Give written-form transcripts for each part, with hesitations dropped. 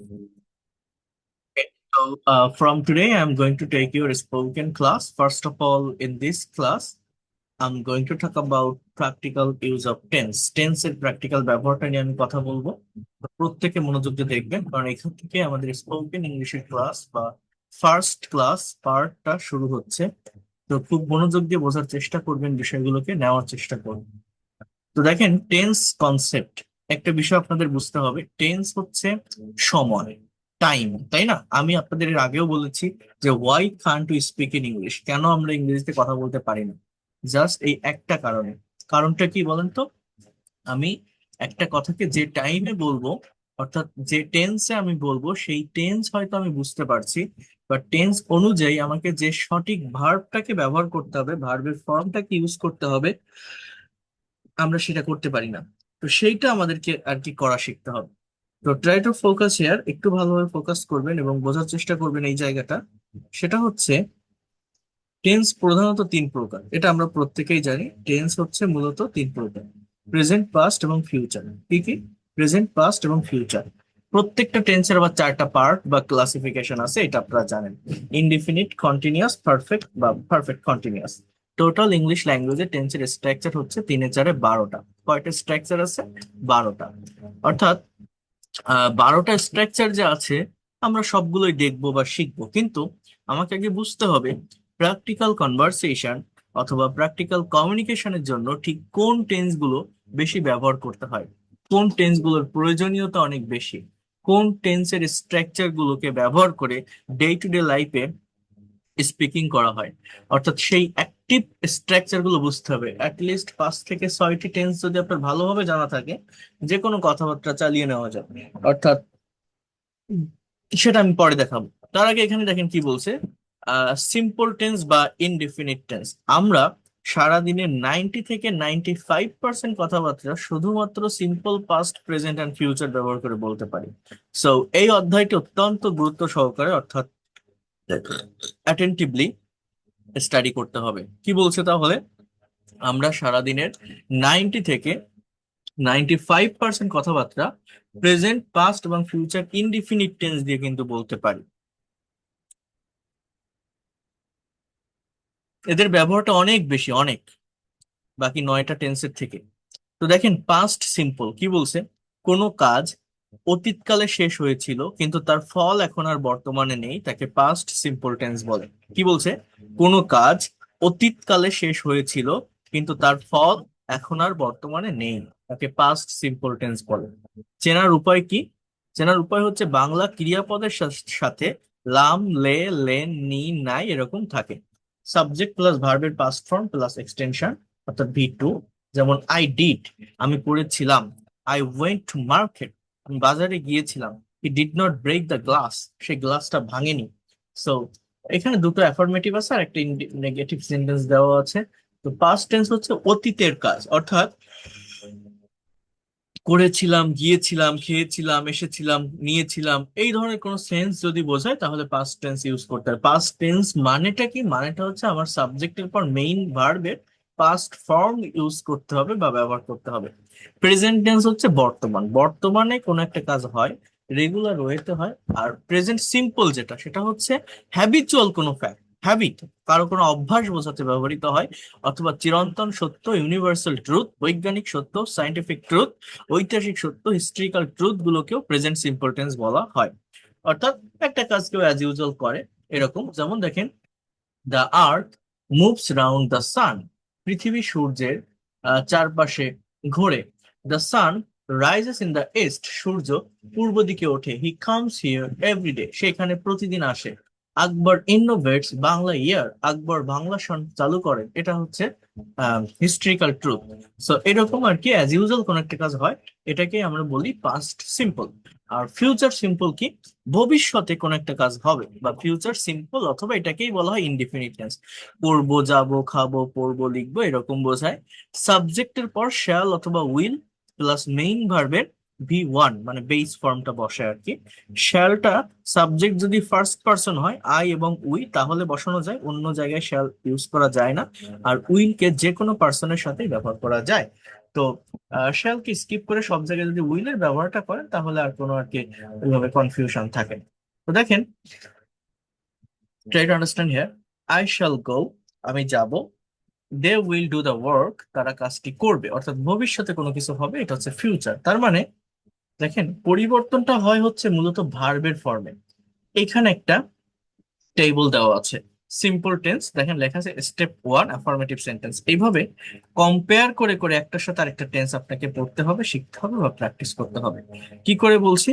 Okay, so from today, I'm going to take your spoken class. First of all, in this class, I'm going to talk about practical use of tense. Tense এর practical ব্যবহারটা নিয়ে আমি কথা বলবো। তো প্রত্যেকে মনোযোগ দিয়ে দেখবেন, কারণ এখান থেকে আমাদের স্পোকেন ইংলিশের ক্লাস বা ফার্স্ট ক্লাস পার্টটা শুরু হচ্ছে। তো খুব মনোযোগ দিয়ে বোঝার চেষ্টা করবেন, বিষয়গুলোকে নেওয়ার চেষ্টা করবেন। তো দেখেন, টেন্স কনসেপ্ট একটা বিষয় আপনাদের বুঝতে হবে। টেন্স হচ্ছে সময়, টাইম, তাই না? আমি আপনাদের এর আগেও বলেছি যে Y Kant to speak in English, কেন আমরা ইংরেজিতে কথা বলতে পারি না? জাস্ট এই একটা কারণে। কারণটা কি বলেন তো? আমি একটা কথাকে যে টাইমে বলবো, অর্থাৎ যে টেন্সে আমি বলবো, সেই টেন্স হয়তো আমি বুঝতে পারছি, বা টেন্স অনুযায়ী আমাকে যে সঠিক ভার্বটাকে ব্যবহার করতে হবে, ভার্বের ফর্মটাকে ইউজ করতে হবে, আমরা সেটা করতে পারি না। তো সেইটা আমাদেরকে আর কি করা শিখতে হবে। তো ট্রাই টু ফোকাস হিয়ার, একটু ভালোভাবে ফোকাস করবেন এবং বোঝার চেষ্টা করবেন এই জায়গাটা। সেটা হচ্ছে, টেন্স প্রধানত তিন প্রকার, এটা আমরা প্রত্যেকেই জানি। টেন্স হচ্ছে মূলত তিন প্রকার: প্রেজেন্ট, পাস্ট এবং ফিউচার। কি কি? প্রেজেন্ট, পাস্ট এবং ফিউচার। প্রত্যেকটা টেন্সের আবার চারটা পার্ট বা ক্লাসিফিকেশন আছে, এটা আপনারা জানেন: ইনডিফিনিট, কন্টিনিউয়াস, পারফেক্ট বা পারফেক্ট কন্টিনিউয়াস। টোটাল ইংলিশ ল্যাঙ্গুয়েজে টেন্সের স্ট্রাকচার হচ্ছে তিনে চারে 12টা। কয়টা স্ট্রাকচার আছে? 12টা। অর্থাৎ 12টা স্ট্রাকচার যে আছে, আমরা সবগুলোই দেখবো বা শিখবো, কিন্তু আমাকে আগে বুঝতে হবে প্র্যাকটিক্যাল কনভারসেশন অথবা প্র্যাকটিক্যাল কমিউনিকেশনের জন্য ঠিক কোন টেন্স গুলো বেশি ব্যবহার করতে হয়, কোন টেন্স গুলোর প্রয়োজনীয়তা অনেক বেশি, কোন টেন্সের স্ট্রাকচার গুলোকে ব্যবহার করে ডে টু ডে লাইফে স্পিকিং করা হয়। অর্থাৎ সেই অ্যাক্টিভ স্ট্রাকচার গুলো বুঝতে হবে। অ্যাটলিস্ট 5 থেকে 6টি টেন্স যদি আপনার ভালোভাবে জানা থাকে, যে কোনো কথাবার্তা চালিয়ে নেওয়া যাবে। অর্থাৎ সেটা আমি পরে দেখাবো। তার আগে এখানে দেখেন কি বলছে: সিম্পল টেন্স বা ইনডিফিনিট টেন্স। আমরা সারাদিনে 90 থেকে 95% কথাবার্তা শুধুমাত্র simple past, present and future ব্যবহার করে বলতে পারি। সো এই অধ্যায়টি অত্যন্ত গুরুত্ব সহকারে, অর্থাৎ অ্যাটেন্টিভলি স্টাডি করতে হবে। কি বলছে তাহলে? আমরা সারাদিনের 90 থেকে 95% কথাবার্তা প্রেজেন্ট, পাস্ট এবং ফিউচার ইনডিফিনিট টেন্স দিয়ে কিন্তু বলতে পারি। এদের ব্যবহারটা অনেক বেশি, অনেক, বাকি 9টা টেন্সের থেকে। তো দেখেন, পাস্ট সিম্পল কি বলছে: কোনো কাজ অতীতকালে শেষ হয়েছিল কিন্তু তার ফল এখন আর বর্তমানে নেই, তাকে পাস্ট সিম্পল টেন্স বলে। কি বলছে? কোনো কাজ অতীতকালে শেষ হয়েছিল কিন্তু তার ফল এখন আর বর্তমানে নেই, তাকে পাস্ট সিম্পল টেন্স বলে। চেনার উপায় কি? চেনার উপায় হচ্ছে, বাংলা ক্রিয়াপদের সাথে লাম, লে, লেন, নি, নাই এরকম থাকে। সাবজেক্ট প্লাস ভার্বের পাস্ট ফর্ম প্লাস এক্সটেনশন, অর্থাৎ ভি টু। যেমন আই ডিড, আমি পড়েছিলাম। আই ওয়েন্ট টু মার্কেট, আমি বাজারে গিয়েছিলাম। He did not break the glass, সেই গ্লাসটা ভাঙেনি। সো এখানে দুটো অ্যাফার্মেটিভ আছে আর একটা নেগেটিভ সেন্টেন্স দেওয়া আছে। তো পাস্ট টেন্স হচ্ছে অতীতের কাজ, অর্থাৎ করেছিলাম, গিয়েছিলাম, খেয়েছিলাম, এসেছিলাম, নিয়েছিলাম, এই ধরনের কোনো সেন্স যদি বোঝায় তাহলে পাস্ট টেন্স ইউজ করতে হয়। পাস্ট টেন্স মানেটা কি? মানেটা হচ্ছে আমার সাবজেক্টের পর মেইন ভার্বের পাস্ট ফর্ম ইউজ করতে হবে বা ব্যবহার করতে হবে। প্রেজেন্ট টেন্স হচ্ছে বর্তমান, বর্তমানে কোনো একটা কাজ হয়, রেগুলার ওয়েতে হয়। আর প্রেজেন্ট সিম্পল যেটা, সেটা হচ্ছে হ্যাবিচুয়াল কোনো ফ্যাক্ট, হ্যাবিট, কারো কোনো অভ্যাস বোঝাতে ব্যবহৃত হয়। অথবা চিরন্তন সত্য, ইউনিভার্সাল ট্রুথ, বৈজ্ঞানিক সত্য, সায়েন্টিফিক ট্রুথ, ঐতিহাসিক সত্য, হিস্ট্রিক্যাল ট্রুথ গুলোকেও প্রেজেন্ট সিম্পল টেন্স বলা হয়। অর্থাৎ একটা কাজ কেউ অ্যাজ ইউজুয়াল করে, এরকম। যেমন দেখেন, the earth moves round the sun, পৃথিবী সূর্যের চারপাশে ঘোরে। The sun rises in the east, সূর্য পূর্ব দিকে ওঠে। হি কামস হিয়ার এভরিডে, সেখানে প্রতিদিন আসে। আকবর ইনোভেটস বাংলা ইয়ার, আকবর বাংলা সন চালু করেন। এটা হচ্ছে হিস্ট্রিক্যাল ট্রুথ। সো এরকম আর কি, অ্যাজ ইউজুয়াল কোন একটা কাজ হয়, এটাকে আমরা বলি পাস্ট সিম্পল। আর ফিউচার সিম্পল কি? ভবিষ্যতে কোন একটা কাজ হবে, বা ফিউচার সিম্পল, অথবা এটাকেই বলা হয় ইনডিফিনিট টেন্স। করবো, যাবো, খাবো, পড়বো, লিখবো এরকম বোঝায়। সাবজেক্টের পর শ্যাল অথবা উইল প্লাস মেইন ভার্বের V1 মানে বেস ফর্মটা বসে আর কি। শ্যালটা সাবজেক্ট যদি ফার্স্ট পার্সন হয় আই এবং উই তাহলে বসানো যায়, অন্য জায়গায় শ্যাল ইউজ করা যায় না। আর উইলকে যে কোনো পার্সনের সাথে ব্যবহার করা যায়। তো শ্যালকে স্কিপ করে সব জায়গায় যদি উইলের ব্যবহারটা করেন তাহলে আর কোনো আর কি ওইভাবে কনফিউশন থাকে না। তো দেখেন, try to understand here. I shall go, আমি যাব। They will do the work, তারা কাজটি করবে, অর্থাৎ ভবিষ্যতে কোনো কিছু হবে, এটা হচ্ছে ফিউচার। তার মানে দেখেন পরিবর্তনটা হয় হচ্ছে মূলত ভার্বের ফর্মে। এখানে একটা টেবিল দেওয়া আছে, সিম্পল টেন্স, দেখেন লেখা আছে স্টেপ ওয়ান অ্যাফার্মেটিভ সেন্টেন্স। এইভাবে কম্পেয়ার করে করে একটার সাথে আরেকটা টেন্স আপনাকে পড়তে হবে, শিখতে হবে বা প্র্যাকটিস করতে হবে। কি করে বলছি?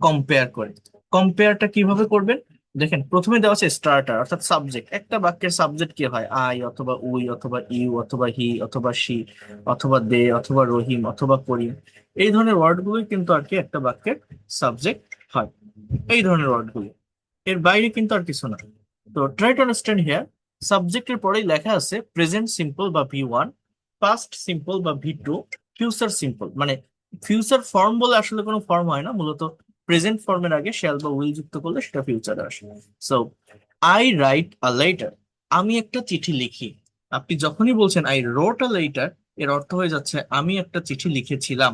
কম্পেয়ার করে। কম্পেয়ারটা কিভাবে করবেন? দেখেন প্রথমে দেওয়া আছে স্টার্টার অর্থাৎ সাবজেক্ট। একটা বাক্যের সাবজেক্ট কি হয়? আই অথবা উই অথবা ইউ অথবা হি অথবা সি অথবা দে অথবা রহিম অথবা করিম। এই ধরনের ওয়ার্ড গুলোই কিন্তু আর কি একটা বাক্যের সাবজেক্ট হয়, এই ধরনের ওয়ার্ড গুলো। এর বাইরে কিন্তু আর কিছু না। তো ট্রাই টু আন্ডারস্ট্যান্ড হিয়ার। সাবজেক্টের পরেই লেখা আছে প্রেজেন্ট সিম্পল বা V1, পাস্ট সিম্পল বা V2, ফিউচার সিম্পল। মানে ফিউচার ফর্ম বলে আসলে কোনো ফর্ম হয় না, মূলত প্রেজেন্ট ফর্মের আগে শ্যাল বা উইল যুক্ত করলে সেটা ফিউচারে আসে। So I write a letter, আমি একটা চিঠি লিখি। আপনি যখনই বলছেন আই রোট আ লেটার, এর অর্থ হয়ে যাচ্ছে আমি একটা চিঠি লিখেছিলাম।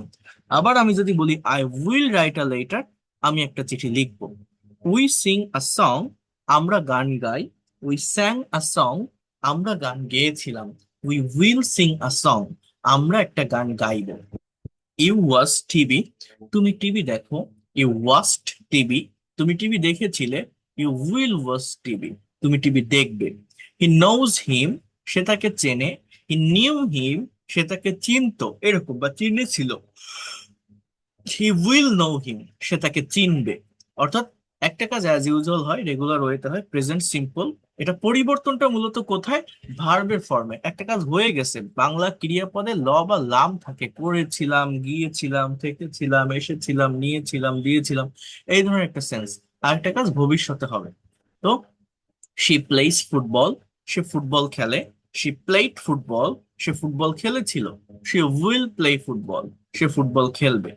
আবার আমি যদি বলি I will write a letter, আমি একটা চিঠি লিখবো। উই সিং আ সং, আমরা গান গাই। উই স্যাং আ সং, আমরা গান গেয়েছিলাম। We will sing a song, আমরা একটা গান গাইবো। ইউ ওয়াচ টিভি, তুমি টিভি দেখো। ইউ ওয়াচড টিভি, তুমি টিভি দেখেছিলে। ইউ উইল ওয়াচ টিভি, তুমি টিভি দেখবে। হি নোজ হিম, সে তাকে চেনে। হি নিউ হিম, সে তাকে চিনতো এরকম বা চিনেছিল। হি উইল নো হিম, সে তাকে চিনবে। অর্থাৎ একটা কাজ অ্যাজ ইউজুয়াল হয়, রেগুলার ওয়েতে হয়, প্রেজেন্ট সিম্পল। এটা পরিবর্তনটা মূলত কোথায়? ভার্বের ফর্মে। একটা কাজ হয়ে গেছে, বাংলা ক্রিয়াপদে ল বা লাম থাকে, করেছিলাম, গিয়েছিলাম, থেকেছিলাম, এসেছিলাম, নিয়েছিলাম, দিয়েছিলাম, এই ধরনের একটা সেন্স। আর একটা কাজ ভবিষ্যতে হবে। তো শি প্লেস ফুটবল, সে ফুটবল খেলে। শি প্লেড ফুটবল, সে ফুটবল খেলেছিল। শি উইল প্লে ফুটবল, সে ফুটবল খেলবে।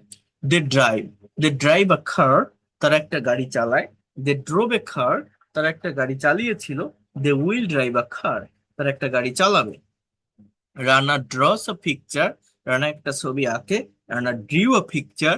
They drive, they drive a কার, তারা একটা গাড়ি চালায়। দে ড্রোভ এ কার, তারা একটা গাড়ি চালিয়েছিল। দে উইল ড্রাইভ আ কার, তারা একটা গাড়ি চালাবে। Rana draws a picture, Rana একটা ছবি আঁকে। Rana drew a picture,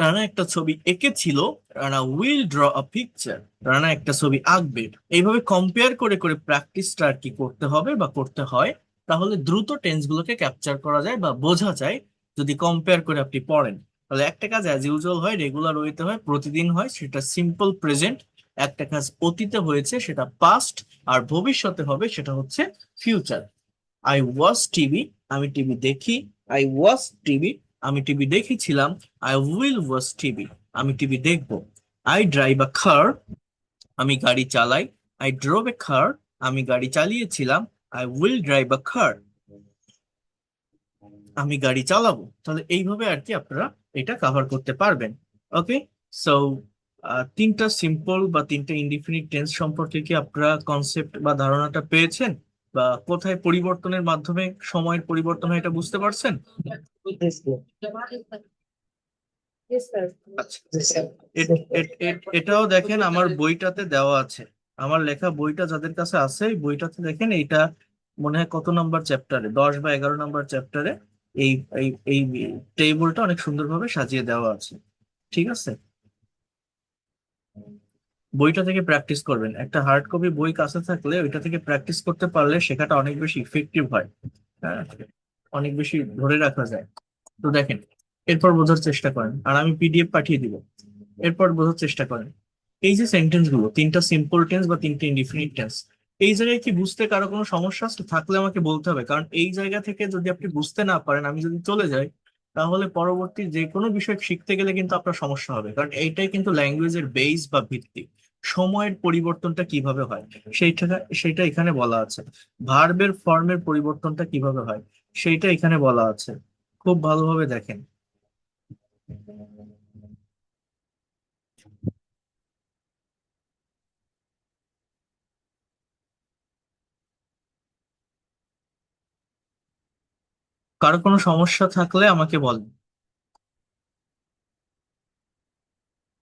Rana একটা ছবি এঁকেছিল। Rana will draw a picture, Rana একটা ছবি আঁকবে। এইভাবে কম্পেয়ার করে করে প্র্যাকটিসটা আর কি করতে হবে বা করতে হয়। তাহলে দ্রুত টেন্স গুলোকে ক্যাপচার করা যায় বা বোঝা যায় যদি কম্পেয়ার করে আপনি পড়েন। তাহলে একটা কাজ অ্যাজ ইউজুয়াল হয়, রেগুলার ওয়েতে হয়, প্রতিদিন হয়, সেটা সিম্পল প্রেজেন্ট। একটা কাজ অতীতে হয়েছে সেটা পাস্ট, আর ভবিষ্যতে হবে সেটা হচ্ছে ফিউচার। আই ওয়াচ টিভি, আমি টিভি দেখি। আই ওয়াচ টিভি, আমি টিভি দেখেছিলাম। আই উইল ওয়াচ টিভি, আমি টিভি দেখবো। আই ড্রাইভ আ কার, আমি গাড়ি চালাই। আই ড্রোভ এ কার, আমি গাড়ি চালিয়েছিলাম। I will drive a car, আমি গাড়ি চালাবো। তাহলে এইভাবে আর কি আপনারা এটা কভার করতে পারবেন। ওকে, সো তিনটা সিম্পল বা তিনটা ইনডিফিনিট টেন্স সম্পর্কে কি আপনারা কনসেপ্ট বা ধারণাটা পেয়েছেন? বা কোথায় পরিবর্তনের মাধ্যমে সময়ের পরিবর্তন হয় এটা বুঝতে পারছেন? আচ্ছা, এটাও দেখেন আমার বইটাতে দেওয়া আছে। আমার লেখা বইটা যাদের কাছে আছে, এই বইটাতে দেখেন এইটা মনে হয় কত নাম্বার চ্যাপ্টারে, 10 বা 11 নাম্বার চ্যাপ্টারে এই এই এই টেবিলটা অনেক সুন্দরভাবে সাজিয়ে দেওয়া আছে। ঠিক আছে, বইটা থেকে প্র্যাকটিস করবেন। একটা হার্ড কপি বই কাছে থাকলে ওইটা থেকে প্র্যাকটিস করতে পারলে শেখাটা অনেক বেশি ইফেক্টিভ হয়। হ্যাঁ, অনেক বেশি ধরে রাখা যায়। তো দেখেন, এরপর বোঝার চেষ্টা করেন, আর আমি PDF পাঠিয়ে দিব। এরপর বোঝার চেষ্টা করেন এই যে সেন্টেন্স গুলো, তিনটা সিম্পল টেন্স বা তিনটা ইনডিফিনিট টেন্স, এই জায়গায় কি বুঝতে কারো কোনো সমস্যা আছে? থাকলে আমাকে বলতে হবে, কারণ এই জায়গা থেকে যদি আপনি বুঝতে না পারেন, আমি যদি চলে যাই, তাহলে পরবর্তী যে কোনো বিষয় শিখতে গেলে কিন্তু আপনার সমস্যা হবে। কারণ এইটাই কিন্তু ল্যাঙ্গুয়েজের বেস বা ভিত্তি। সময়ের পরিবর্তনটা কিভাবে হয় সেইটা সেইটা এখানে বলা আছে। ভার্বের ফর্মের পরিবর্তনটা কিভাবে হয় সেইটা এখানে বলা আছে। খুব ভালোভাবে দেখেন। কারো কোনো সমস্যা থাকলে আমাকে বলেন।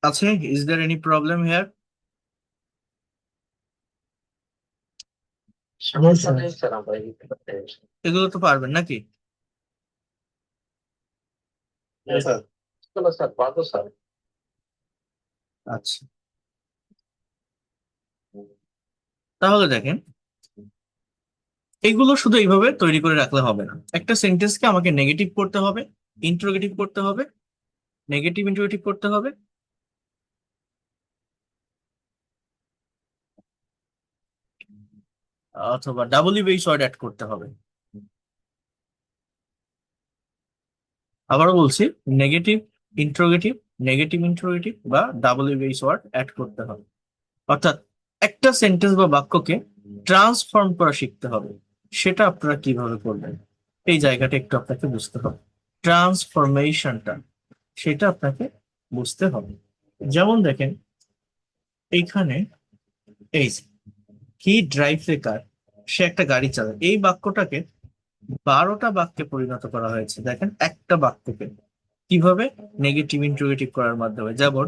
আছে? Is there any problem here? সমস্যা নেই স্যার, আমরা লিখতে পারতে। এগুলো তো পারবেন নাকি? হ্যাঁ স্যার, চলো স্যার, পারবো স্যার। আচ্ছা, তাহলে দেখেন, এগুলো শুধু এইভাবে তৈরি করে রাখলে হবে না। একটা সেন্টেন্সকে আমাকে নেগেটিভ করতে হবে, ইন্টারোগেটিভ করতে হবে, নেগেটিভ ইন্টারোগেটিভ করতে হবে, অথবা ডাবল বেস ওয়ার্ড অ্যাড করতে হবে। আবারও বলছি, নেগেটিভ ইন্টারোগেটিভ, নেগেটিভ ইন্টারোগেটিভ বা ডাবল বেস ওয়ার্ড অ্যাড করতে হবে। অর্থাৎ একটা সেন্টেন্স বা বাক্যকে ট্রান্সফর্ম করা শিখতে হবে। সেটা আপনারা কিভাবে করবেন, এই জায়গাটা একটু আপনাকে বুঝতে হবে। ট্রান্সফরমেশনটা, সেটা আপনাকে বুঝতে হবে। যেমন দেখেন এইখানে, এই হি ড্রাইভস এ কার, সে একটা গাড়ি চালায়, এই বাক্যটাকে 12টা বাক্যে পরিণত করা হয়েছে। দেখেন একটা বাক্যকে কিভাবে নেগেটিভ ইন্টারোগেটিভ করার মাধ্যমে। যেমন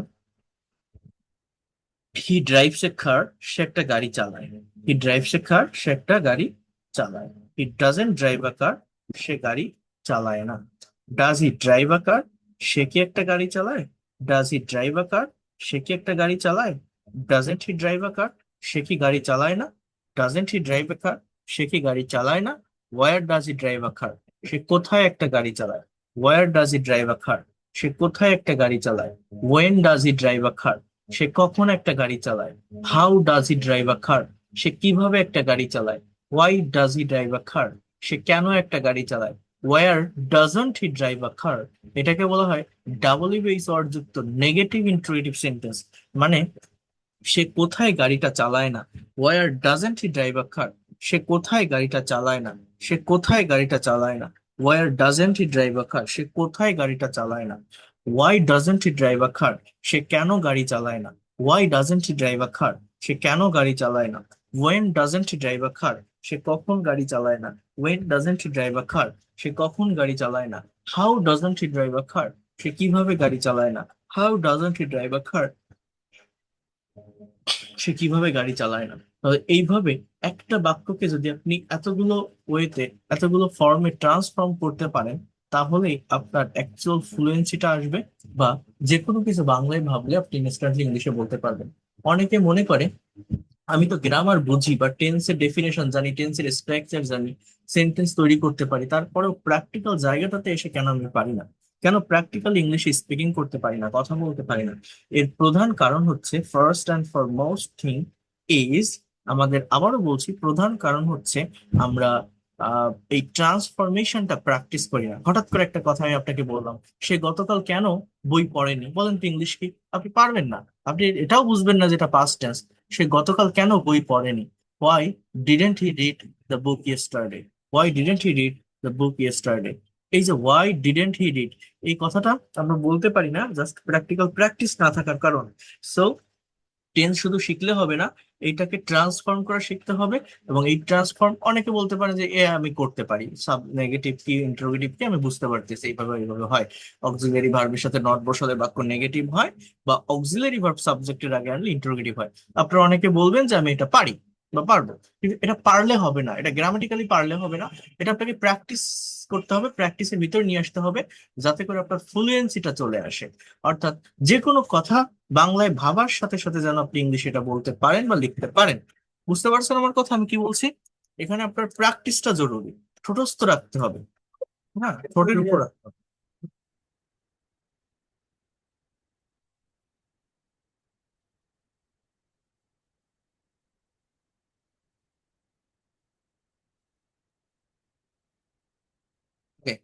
হি ড্রাইভস এ কার, সে একটা গাড়ি চালায়। হি ড্রাইভস এ কার, সে একটা গাড়ি চালায়। He doesn't drive a car, সে গাড়ি চালায় না। Does he drive a car, সে কি একটা গাড়ি চালায়? Does he drive a car, সে কি একটা গাড়ি চালায়? Doesn't he drive a car, সে কি গাড়ি চালায় না? Doesn't he drive a car, সে কি গাড়ি চালায় না? Where does he drive a car, সে কোথায় একটা গাড়ি চালায়? Where does he drive a car, সে কোথায় একটা গাড়ি চালায়? When does he drive a car, সে কখন একটা গাড়ি চালায়? How does he drive a car, সে কিভাবে একটা গাড়ি চালায়? Why does he drive a car, সে কেন একটা গাড়ি চালায়? Where doesn't he drive a car, এটাকে বলা হয় ডাবল বেস ওয়ার্ড যুক্ত নেগেটিভ ইন্টারোগেটিভ সেন্টেন্স। মানে সে কোথায় গাড়িটা চালায় না। Where doesn't he drive a car, সে কোথায় গাড়িটা চালায় না। সে কোথায় গাড়িটা চালায় না। Where doesn't he drive a car, সে কোথায় গাড়িটা চালায় না। Why doesn't he drive a car, সে কেন গাড়ি চালায় না। Why doesn't he drive a car, সে কেন গাড়ি চালায় না। When doesn't he drive a car, সে কখন গাড়ি চালায় না। When doesn't he drive a car, সে কখন গাড়ি চালায় না। How doesn't he drive a car, সে কিভাবে গাড়ি চালায় না। How doesn't he drive a car, সে কিভাবে গাড়ি চালায় না। তাহলে এইভাবে একটা বাক্যকে যদি আপনি এতগুলো ওয়েতে, এতগুলো ফর্মে ট্রান্সফর্ম করতে পারেন, তাহলেই আপনার অ্যাকচুয়াল ফ্লুয়েন্সিটা আসবে। বা যে কোনো কিছু বাংলায় ভাবলে আপনি ইনস্ট্যান্টলি ইংলিশে বলতে পারবেন। অনেকে মনে করে আমি তো গ্রামার বুঝি বা টেন্সের ডেফিনেশন জানি, টেন্সের স্ট্রাকচার জানি, সেন্টেন্স তৈরি করতে পারি, তারপরেও প্র্যাকটিক্যাল জায়গাটাতে এসে কেন আমি পারি না, কেন প্র্যাকটিক্যাল ইংলিশে স্পিকিং করতে পারি না, কথা বলতে পারি না? এর প্রধান কারণ হচ্ছে, first and foremost thing is, আমাদের আবারও বলছি, প্রধান কারণ হচ্ছে আমরা এই ট্রান্সফরমেশনটা প্র্যাকটিস করি না। হঠাৎ করে একটা কথা আমি আপনাকে বললাম, সে গতকাল কেন বই পড়েনি, বলেন তো ইংলিশ কি? আপনি পারবেন না। আপনি এটাও বুঝবেন না যেটা পাস্ট টেন্স। সে গতকাল কেন বই পড়েনি? Why didn't he read the book yesterday? Why didn't he read the book yesterday? এই যে হোয়াই ডিডেন্ট হি রিড, এই কথাটা আমরা বলতে পারি না জাস্ট প্র্যাকটিক্যাল প্র্যাকটিস না থাকার কারণে। সো টেন্স শুধু শিখলে হবে না, এইটাকে ট্রান্সফর্ম করা শিখতে হবে। এবং এই ট্রান্সফর্ম, অনেকে বলতে পারে যে এ আমি করতে পারি, সাব নেগেটিভ কি ইন্টারোগেটিভ কি আমি বুঝতে পারতেছি, এইভাবে এইভাবে হয়। অক্সিলারি ভার্বের সাথে নট বসালে বাক্য নেগেটিভ হয়, বা অক্সিলারি ভার্ব সাবজেক্টের আগে আনলে ইন্টারোগেটিভ হয়। আপনারা অনেকে বলবেন যে আমি এটা পারি বা পারবো, কিন্তু এটা পারলে হবে না, এটা গ্রামাটিক্যালি পারলে হবে না। এটা আপনাকে প্র্যাকটিস করতে হবে, প্র্যাকটিসের ভিতর নিয়ে আসতে হবে, যাতে করে আপনার ফ্লুয়েন্সিটা চলে আসে। অর্থাৎ যে কোনো কথা বাংলায় ভাবার সাথে সাথে যেন আপনি ইংলিশে এটা বলতে পারেন বা লিখতে পারেন। বুঝতে পারছেন আমার কথা আমি কি বলছি? এখানে আপনার প্র্যাকটিসটা জরুরি, ঠোঁটস্থ রাখতে হবে। হ্যাঁ, ঠোঁটের উপর রাখতে হবে। Okay,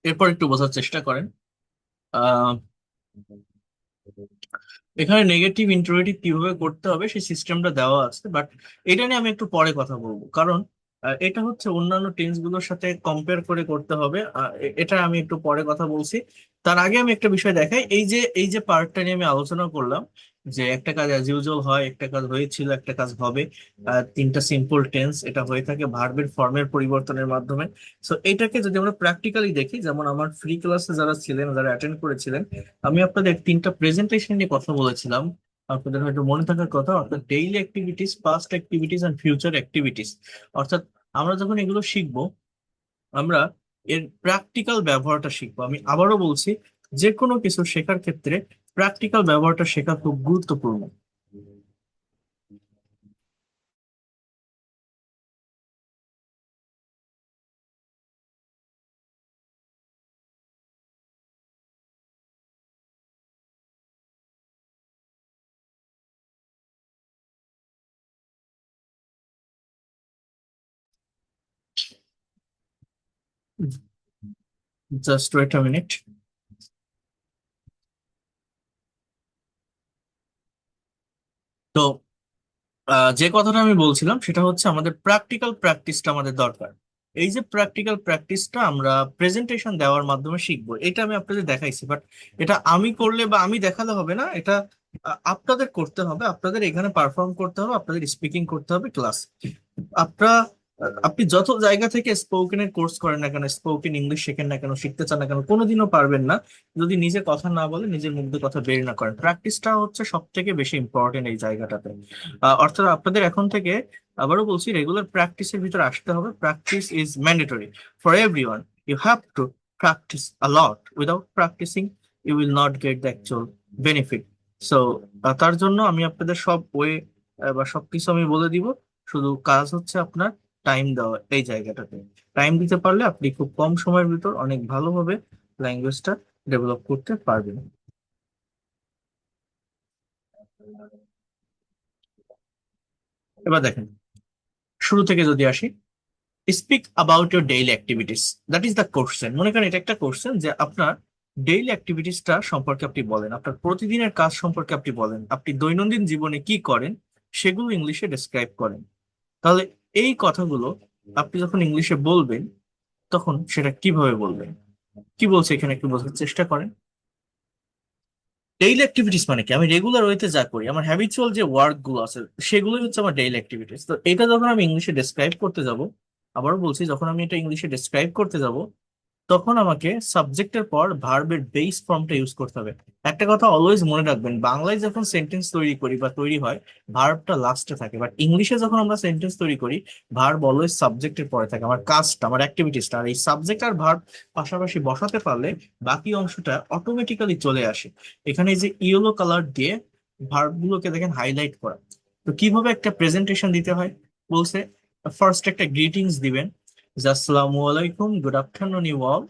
এরপর একটু বোঝার চেষ্টা করেন। আহ এখানে নেগেটিভ ইন্টারোগেটিভ কিভাবে করতে হবে সেই সিস্টেমটা দেওয়া আছে, বাট এটা নিয়ে আমি একটু পরে কথা বলবো। কারণ এটা হচ্ছে অন্যান্য টেন্স গুলোর সাথে কম্পেয়ার করে করতে হবে। এটা আমি একটু পরে কথা বলছি। তার আগে আমি একটা বিষয় দেখাই, এই যে পার্টটা নিয়ে আমি আলোচনা করলাম, যে একটা কাজ অ্যাজ ইউজুয়াল হয়, একটা কাজ হয়েছিল, একটা কাজ হবে। তিনটা সিম্পল টেন্স, এটা হয়ে থাকে ভার্বের ফর্মের পরিবর্তনের মাধ্যমে। সো এটাকে যদি আমরা প্র্যাকটিক্যালি দেখি, যেমন আমার ফ্রি ক্লাসে যারা ছিলেন, যারা অ্যাটেন্ড করেছিলেন, আমি আপনাদের তিনটা প্রেজেন্টেশন নিয়ে কথা বলেছিলাম। আপনাদের হয়তো মনে থাকার কথা, অর্থাৎ daily activities, past activities and future activities. অর্থাৎ আমরা যখন এগুলো শিখবো, আমরা এর প্র্যাকটিক্যাল ব্যবহারটা শিখবো। আমি আবারও বলছি, যে কোনো কিছু শেখার ক্ষেত্রে প্র্যাকটিক্যাল ব্যবহারটা শেখা খুব গুরুত্বপূর্ণ। Just wait a minute. তো যে কথাটা আমি বলছিলাম সেটা হচ্ছে আমাদের প্র্যাকটিক্যাল প্র্যাকটিসটা আমাদের দরকার। এই যে প্র্যাকটিক্যাল প্র্যাকটিসটা আমরা প্রেজেন্টেশন দেওয়ার মাধ্যমে শিখবো, এটা আমি আপনাদের দেখাইছি, বাট এটা আমি করলে বা আমি দেখালে হবে না। এটা আপনাদের করতে হবে, আপনাদের এখানে পারফর্ম করতে হবে, আপনাদের স্পিকিং করতে হবে ক্লাস। আপনার আপনি যত জায়গা থেকে স্পোকেনের কোর্স করেন না কেন, স্পোকেন ইংলিশ শেখেন না কেন, শিখতে চান না কেন, কোনোদিনও পারবেন না যদি নিজে কথা না বলে, নিজের মুখ দিয়ে কথা বের না করেন। প্র্যাকটিসটা হচ্ছে সব থেকে বেশি ইম্পর্টেন্ট এই জায়গাটাতে। অর্থাৎ আপনাদের এখন থেকে, আবারও বলছি, রেগুলার প্র্যাকটিসের ভিতরে আসতে হবে। Practice is mandatory for everyone. You have to practice a lot. Without practicing you will not get the actual benefit. So তার জন্য আমি আপনাদের সব ওয়ে বা সবকিছু আমি বলে দিব। শুধু কাজ হচ্ছে আপনার টাইম দেওয়া এই জায়গাটাতে। টাইম দিতে পারলে আপনি খুব কম সময়ের ভিতর অনেক ভালোভাবে ল্যাঙ্গুয়েজটা ডেভেলপ করতে পারবেন। এবার দেখেন, শুরু থেকে যদি আসি, speak about your daily activities, that is the question. মনে করেন এটা একটা কোশ্চেন যে আপনার ডেইলি অ্যাক্টিভিটিসটা সম্পর্কে আপনি বলেন, আপনার প্রতিদিনের কাজ সম্পর্কে আপনি বলেন, আপনি দৈনন্দিন জীবনে কি করেন সেগুলো ইংলিশে ডেসক্রাইব করেন। তাহলে এই কথাগুলো আপনি যখন ইংলিশে বলবেন, তখন সেটা কিভাবে বলবেন, কি বলছে এখানে একটু বোঝার চেষ্টা করেন। ডেইলি অ্যাক্টিভিটিস মানে কি? আমি রেগুলার ওয়েতে যা করি, আমার হ্যাবিচুয়াল যে ওয়ার্ক গুলো আছে, সেগুলোই হচ্ছে আমার ডেইলি অ্যাক্টিভিটিস। তো এটা যখন আমি ইংলিশে ডেসক্রাইব করতে যাব, আবারও বলছি, যখন আমি এটা ইংলিশে ডেসক্রাইব করতে যাব, তখন আমাকে সাবজেক্টের পর ভার্বের বেস ফর্মটা ইউজ করতে হবে। একটা কথা অলওয়েজ মনে রাখবেন, বাংলায় যখন সেন্টেন্স তৈরি করি বা তৈরি হয়, ভার্বটা লাস্টে থাকে, বাট ইংলিশে যখন আমরা সেন্টেন্স তৈরি করি, ভার্ব অলওয়েজ সাবজেক্টের পরে থাকে। আমার কাজটা, আমার অ্যাক্টিভিটিসটা, আর এই সাবজেক্ট আর ভার্ব পাশাপাশি বসাতে পারলে বাকি অংশটা অটোমেটিক্যালি চলে আসে। এখানে এই যে ইয়েলো কালার দিয়ে ভার্ব গুলোকে দেখেন হাইলাইট করা। তো কিভাবে একটা প্রেজেন্টেশন দিতে হয় বলছে, ফার্স্ট একটা গ্রিটিংস দিবেন, যে আসসালামু আলাইকুম, good afternoon you all,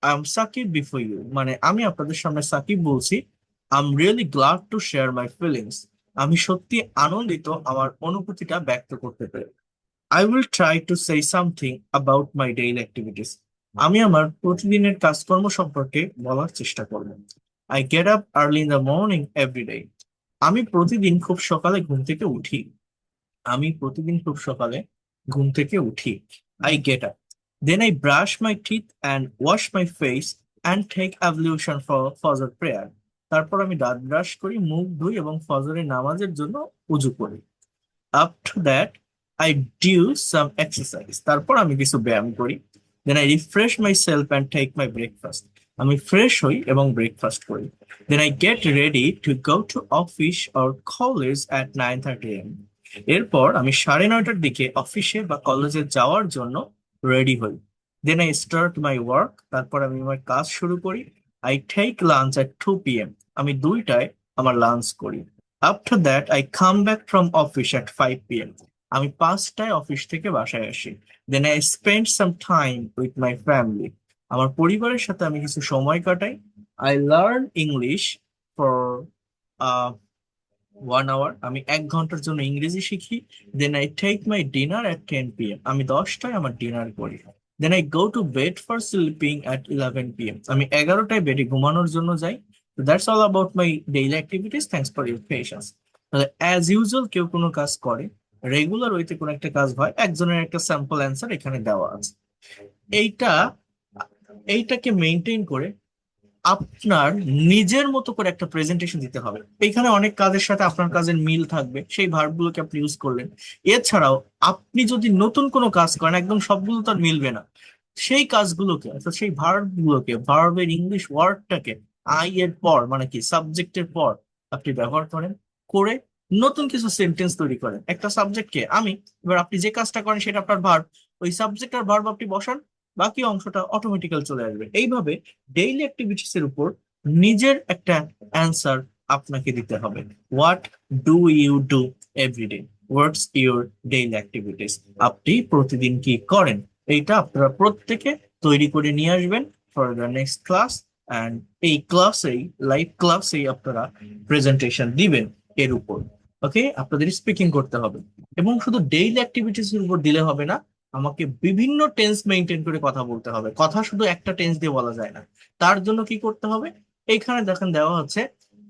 I am Sakib before you, মানে আমি আপনাদের সামনে সাকিব বলছি। I am really glad to share my feelings, আমি সত্যি আনন্দিত আমার অনুভূতিটা ব্যক্ত করতে পেরে। I will try to say something about my daily activities, আমি আমার প্রতিদিনের কাজকর্ম সম্পর্কে বলার চেষ্টা করব। I get up early in the morning every day, আমি প্রতিদিন খুব সকালে ঘুম থেকে উঠি, আমি প্রতিদিন খুব সকালে ঘুম থেকে উঠি। I get up, then I brush my teeth and wash my face and take ablution for Fajr prayer, তারপর আমি দাঁত ব্রাশ করি, মুখ ধুই এবং ফজরের নামাজের জন্য উজু করি। After that I do some exercise, তারপর আমি কিছু ব্যায়াম করি। Then I refresh myself and take my breakfast, আমি ফ্রেশ হই এবং ব্রেকফাস্ট করি। Then I get ready to go to office or college at 9:30 AM, এরপর আমি 9:30টার দিকে অফিসে বা কলেজে যাওয়ার জন্য রেডি হই। Then I start my work, তারপর আমি আমার কাজ শুরু করি। I take lunch at 2 PM, আমি 2টায় আমার লাঞ্চ করি। After that I come back from office at 5 PM, আমি 5টায় অফিস থেকে বাসায় আসি। Then I spend some time with my family, আমার পরিবারের সাথে আমি কিছু সময় কাটাই। I learn English for 1 hour, আমি 1 ঘন্টার জন্য ইংরেজি শিখি। Then I take my dinner at 10 PM, আমি 10টায় আমার ডিনার করি। Then I go to bed for sleeping at 11 PM, আমি 11টায় বেডে ঘুমানোর জন্য যাই। That's all about my daily activities, thanks for your patience. তাহলে অ্যাজ ইউজুয়াল কেউ কোনো কাজ করে, রেগুলার ওইতে কোনো একটা কাজ হয়, একজনের একটা স্যাম্পল অ্যান্সার এখানে দেওয়া আছে। এইটা এইটাকে মেনটেন করে আপনার নিজের মতো করে একটা প্রেজেন্টেশন দিতে হবে। এখানে অনেক কাজের সাথে আপনার কাজের মিল থাকবে, সেই ভার্বগুলোকে আপনি ইউজ করলেন। এছাড়াও আপনি যদি নতুন কোনো কাজ করেন, একদম সবগুলো তো আর মিলবে না, সেই কাজগুলোকে অর্থাৎ সেই ভার্বগুলোকে, ভার্বের ইংলিশ ওয়ার্ডটাকে আই এর পর মানে কি সাবজেক্টের পর আপনি ব্যবহার করেন, করে নতুন কিছু সেন্টেন্স তৈরি করেন একটা সাবজেক্টকে আমি। এবার আপনি যে কাজটা করেন সেটা আপনার ভার্ব, ওই সাবজেক্ট আর ভার্ব আপনি বসান, বাকি অংশটা অটোমেটিক্যাল চলে আসবে। এইভাবে ডেইলি অ্যাক্টিভিটিস এর উপর নিজের একটা অ্যান্সার আপনাকে দিতে হবে। What do you do every day, what's your daily activities, আপনি প্রতিদিন কি করেন। এইটা আপনারা প্রত্যেকে তৈরি করে নিয়ে আসবেন for the next class. And এই ক্লাসেই, লাইভ ক্লাসেই আপনারা প্রেজেন্টেশন দিবেন এর উপর। ওকে, আপনাদের স্পিকিং করতে হবে, এবং শুধু ডেইলি অ্যাক্টিভিটিস এর উপর দিলে হবে না, আমাকে বিভিন্ন টেন্স মেনটেন করে কথা বলতে হবে। কথা শুধু একটা টেন্স দিয়ে বলা যায় না। তার জন্য কি করতে হবে, এইখানে দেখেন দেওয়া হচ্ছে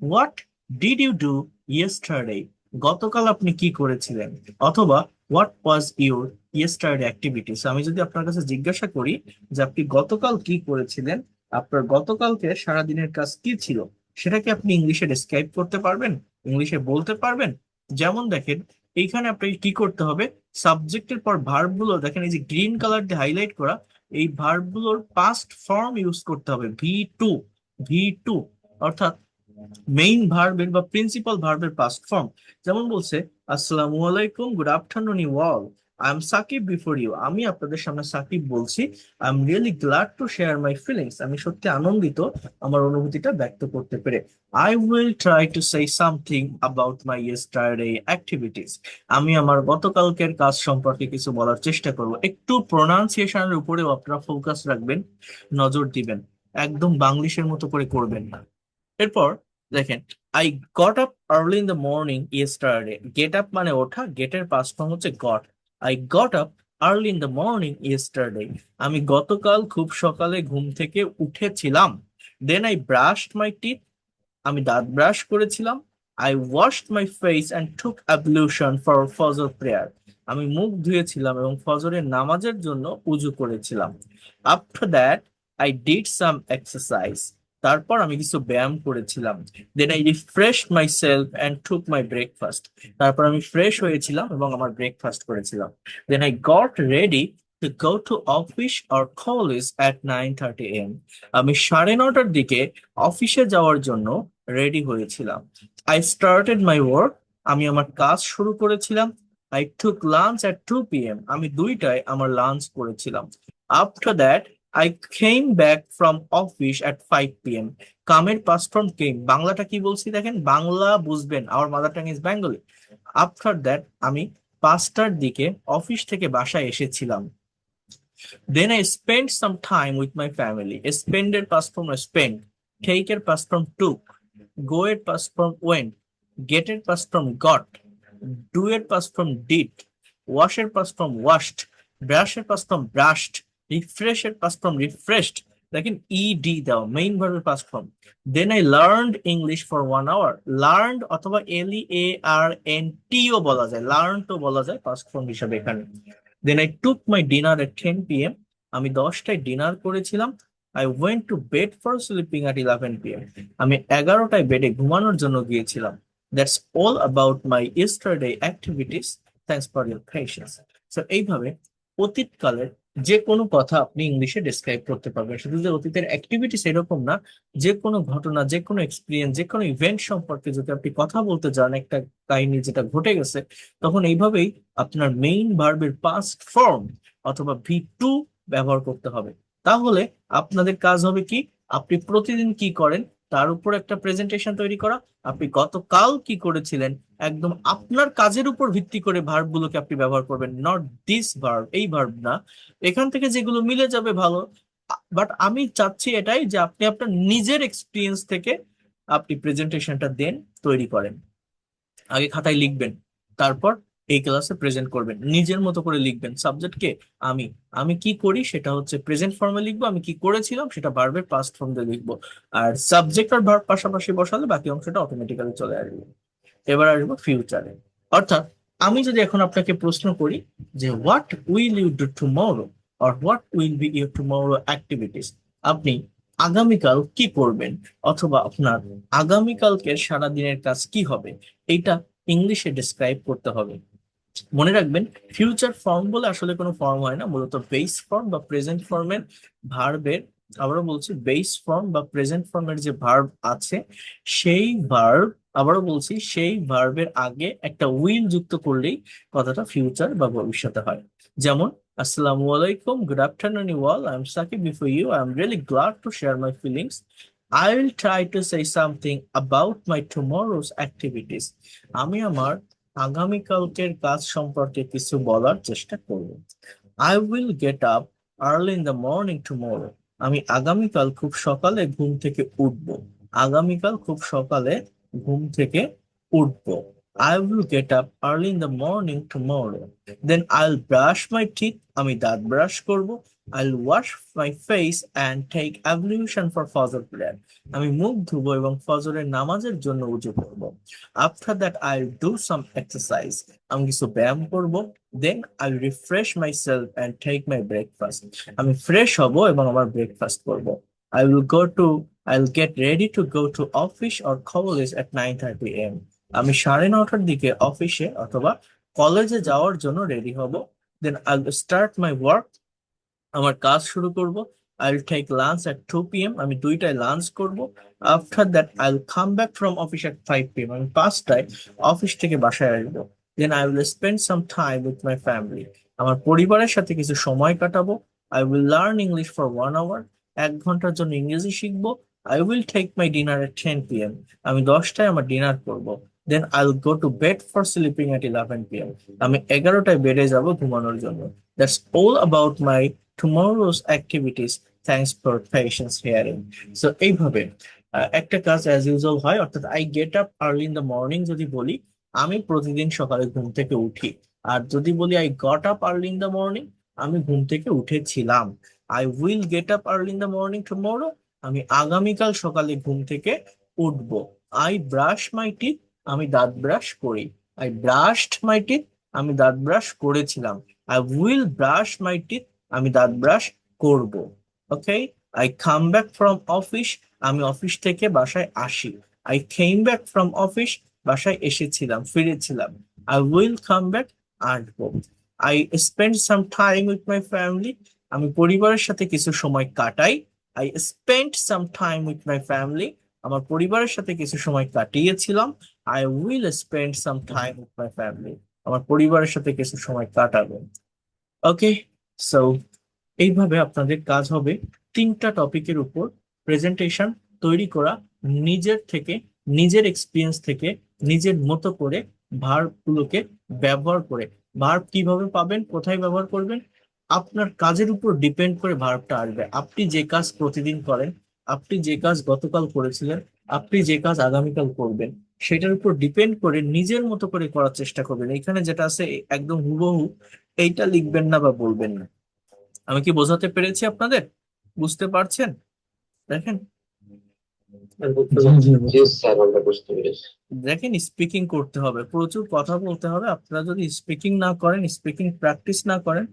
what did you do yesterday, গতকাল আপনি কি করেছিলেন, অথবা what was your yesterday activities. আমি যদি আপনার কাছে জিজ্ঞাসা করি যে আপনি গতকাল কি করেছিলেন, আপনার গতকালকে সারাদিনের কাজ কি ছিল, সেটাকে আপনি ইংলিশে ডেসক্রাইব করতে পারবেন, ইংলিশে বলতে পারবেন। যেমন দেখেন, এইখানে আপনাকে কি করতে হবে, সাবজেক্টের পর ভার্ব গুলো দেখেন এই যে গ্রিন কালার দিয়ে হাইলাইট করা, এই ভার্ব গুলোর পাস্ট ফর্ম ইউজ করতে হবে, ভি টু, অর্থাৎ মেইন ভার্বের বা প্রিন্সিপাল ভার্বের পাস্ট ফর্ম। যেমন বলছে আসসালামু আলাইকুম, good afternoon you all, I am Sakib before you, আমি আপনাদের সামনে সাকিব বলছি। I am really glad to share my feelings, আমি সত্যি আনন্দিত আমার অনুভূতিটা ব্যক্ত করতে পেরে। I will try to say something about my yesterday activities, আমি আমার গতকালকের কাজ সম্পর্কে কিছু বলার চেষ্টা করব। একটু প্রোনাউন্সিয়েশনের উপরেও আপনারা ফোকাস রাখবেন, নজর দিবেন, একদম বাংলিশের মতো করে করবেন না। এরপর দেখেন, I got up early in the morning yesterday, get up মানে ওঠা, গেটের পাস্ট ফর্ম হচ্ছে got. I got up early in the morning yesterday, আমি গতকাল খুব সকালে ঘুম থেকে উঠেছিলাম। Then I brushed my teeth, আমি দাঁত ব্রাশ করেছিলাম। I washed my face and took ablution for Fajr prayer, আমি মুখ ধুয়েছিলাম এবং ফজরের নামাজের জন্য উজু করেছিলাম। After that I did some exercise, তারপর আমি কিছু ব্যায়াম করেছিলাম। Then I refresh myself and took my breakfast, তারপর আমি ফ্রেশ হয়েছিলাম এবং আমার ব্রেকফাস্ট করেছিলাম। Then I got ready to go to office or college at 9:30 AM, আমি 9:30টার দিকে অফিসে যাওয়ার জন্য রেডি হয়েছিলাম। আই স্টার্টেড মাই ওয়ার্ক, আমি আমার কাজ শুরু করেছিলাম। I took lunch at 2 PM, আমি 2টায় আমার লাঞ্চ করেছিলাম। After that I came back from office at 5 PM, কামের পাস্ট ফর্ম কেম, বাংলাটা কি বলছি দেখেন, বাংলা বুঝবেন, our mother tongue is Bengali. After that আমি 5টার দিকে অফিস থেকে বাসায় এসেছিলাম। Then I spent some time with my family. Spend এর past form spent, take এর past form took, go এর past form went, get এর past form got, do এর past form did, wash এর past form washed, brush এর past form brushed, refresh এর past form refreshed। দেখেন ed দাও, main ভার্বের past form. Then I learned English for 1 hour, learned অথবা LEARNT ও বলা যায়, লার্ন তো বলা যায় পাস্ট ফর্ম হিসাবে এখানে। Then I took my dinner at 10 PM, আমি 10টায় ডিনার করেছিলাম। I went to bed for sleeping at 11 PM, আমি 11টায় বেডে ঘুমানোর জন্য গিয়েছিলাম। That's all about my yesterday activities, thanks for your patience. So এইভাবে অতীতকালের যে কোনো কথা আপনি ইংলিশে ডেসক্রাইব করতে পারবেন। শুধু যে অতীতের অ্যাক্টিভিটিস এরকম না, যে কোনো ঘটনা, যে কোনো এক্সপিরিয়েন্স, যে কোনো ইভেন্ট সম্পর্কে যদি আপনি কথা বলতে চান, একটা কাহিনী যেটা ঘটে গেছে, তখন এইভাবেই আপনার মেইন ভার্বের পাস্ট ফর্ম অথবা ভি ব্যবহার করতে হবে। তাহলে আপনাদের কাজ হবে কি, আপনি প্রতিদিন কি করেন তার উপর একটা প্রেজেন্টেশন তৈরি করা, আপনি গতকাল কি করেছিলেন একদম আপনার কাজের উপর ভিত্তি করে ভার্ব গুলোকে আপনি ব্যবহার করবেন, নট দিস ভার্ব, এই ভার্ব না। এখান থেকে যেগুলো মিলে যাবে ভালো, বাট আমি চাচ্ছি এটাই যে আপনি আপনার নিজের এক্সপিরিয়েন্স থেকে আপনি প্রেজেন্টেশনটা দেন, তৈরি করেন। আগে খাতায় লিখবেন, তারপর এই ক্লাসে প্রেজেন্ট করবেন, নিজের মতো করে লিখবেন। সাবজেক্টকে আমি, আমি কি করি সেটা হচ্ছে প্রেজেন্ট ফর্মে লিখবো, আমি কি করেছিলাম সেটা ভার্বের পাস্ট ফর্ম দিয়ে লিখবো, আর সাবজেক্ট আর ভার্ব পাশাপাশি বসালে বাকি অংশটা অটোমেটিক্যালি চলে আসবে। এবার আসবো ফিউচারে, অর্থাৎ আমি যদি এখন আপনাকে প্রশ্ন করি যে what will you do tomorrow or what will be your tomorrow activities, আপনি আগামীকাল কি করবেন, অথবা আপনার আগামীকালকের সারা দিনের কাজ কি হবে, এটা ইংলিশে ডেসক্রাইব করতে হবে। মনে রাখবেন, ফিউচার ফর্ম বলে আসলে কোনো ফর্ম হয় না, মূলত বেস ফর্ম বা প্রেজেন্ট ফর্মের ভার্বের, আবারও বলছি বেস ফর্ম বা প্রেজেন্ট ফর্মের যে ভার্ব আছে সেই ভার্ব, আবারও বলছি সেই ভার্বের আগে একটা উইল যুক্ত করলেই কথাটা ফিউচার বা ভবিষ্যতে হয়। যেমন আসসালামু আলাইকুম, good afternoon you all, I am Sakib, before you I am really glad to share my feelings, I will try to say something about my tomorrow's activities. আমি আমার আগামীকালকের কাজ সম্পর্কে কিছু বলার চেষ্টা করব। I will get up early in the morning tomorrow. আমি আগামীকাল খুব সকালে ঘুম থেকে উঠবো। আগামীকাল খুব সকালে ঘুম থেকে উঠবো। I will get up early in the morning tomorrow. Then I'll brush my teeth. আমি দাঁত ব্রাশ করব। I'll wash my face and take ablution for Fajr prayer. আমি মুখ ধুবো এবং ফজরের নামাজের জন্য উজু করব। After that, I'll do some exercise. আমি কিছু ব্যায়াম করব। Then I'll refresh myself and take my breakfast. আমি ফ্রেশ হব এবং আমার ব্রেকফাস্ট করব। I will go to I'll get ready to go to office or college at 9:30 a.m. আমি 9:30টার দিকে অফিসে অথবা কলেজে যাওয়ার জন্য রেডি হব। Then I'll start my work. আমার কাজ শুরু করব। I'll take lunch at 2 p.m. আমি 2টায় লাঞ্চ করব। After that, I'll come back from office at 5 p.m. আমি 5টায় অফিস থেকে বাসায় আসবো। Then I will spend some time with my family. আমার পরিবারের সাথে কিছু সময় কাটাবো। I will learn English for 1 hour. 1 ঘন্টার জন্য ইংরেজি শিখবো। I will take my dinner at 10 p.m. আমি 10টায় আমার ডিনার করব। Then I'll go to bed for sleeping at 11 p.m. আমি 11টায় বেডে যাব ঘুমানোর জন্য। That's all about my tomorrow's activities. Thanks for patience hearing. So এইভাবে একটা কাজ অ্যাজ ইউজুয়াল হয়, অর্থাৎ I get up early in the morning যদি বলি, আমি প্রতিদিন সকালে ঘুম থেকে উঠি। আর যদি বলি I got up early in the morning, আমি ঘুম থেকে উঠেছিলাম। I will get up early in the morning tomorrow, আমি আগামীকাল সকালে ঘুম থেকে উঠবো। আই ব্রাশ মাই টিথ, আমি দাঁত ব্রাশ করি। আই ব্রাশড মাই টিথ, আমি দাঁত ব্রাশ করেছিলাম। I will brush my teeth, আমি দাঁত ব্রাশ করব। Okay, I come back from office, আমি অফিস থেকে বাসায় আসি। I came back from office, বাসায় এসেছিলাম, ফিরেছিলাম। আই উইল কাম ব্যাক, আসবো। I spend some time with my family, আমি পরিবারের সাথে কিছু সময় কাটাই। I spend some time with my family, আমার পরিবারের সাথে কিছু সময় কাটিয়েছিলাম। I will spend some time with my family, আমার পরিবারের সাথে কিছু সময় কাটাবো। ওকে, সো এইভাবে আপনাদের কাজ হবে 3টা টপিকের উপর প্রেজেন্টেশন তৈরি করা, নিজের থেকে, নিজের এক্সপিরিয়েন্স থেকে, নিজের মতো করে ভার্ব গুলোকে ব্যবহার করে। ভার্ব কিভাবে পাবেন, কোথায় ব্যবহার করবেন, আপনার কাজের উপর ডিপেন্ড করে ভার্বটা আসবে। আপনি যে কাজ প্রতিদিন করেন, আপনি যে কাজ গতকাল করেছিলেন, আপনি যে কাজ আগামীকাল করবেন, সেটার উপর ডিপেন্ড করে নিজের মতো করে করার চেষ্টা করবেন। এখানে যেটা আছে একদম হুবহু এইটা লিখবেন না বা বলবেন না। আমি কি বোঝাতে পেরেছি আপনাদের? বুঝতে পারছেন? দেখেন, জি স্যার, আমরা বুঝতে পেরেছি। দেখেন, স্পিকিং করতে হবে, প্রচুর কথা বলতে হবে। আপনারা যদি স্পিকিং না করেন, স্পিকিং প্র্যাকটিস না করেন,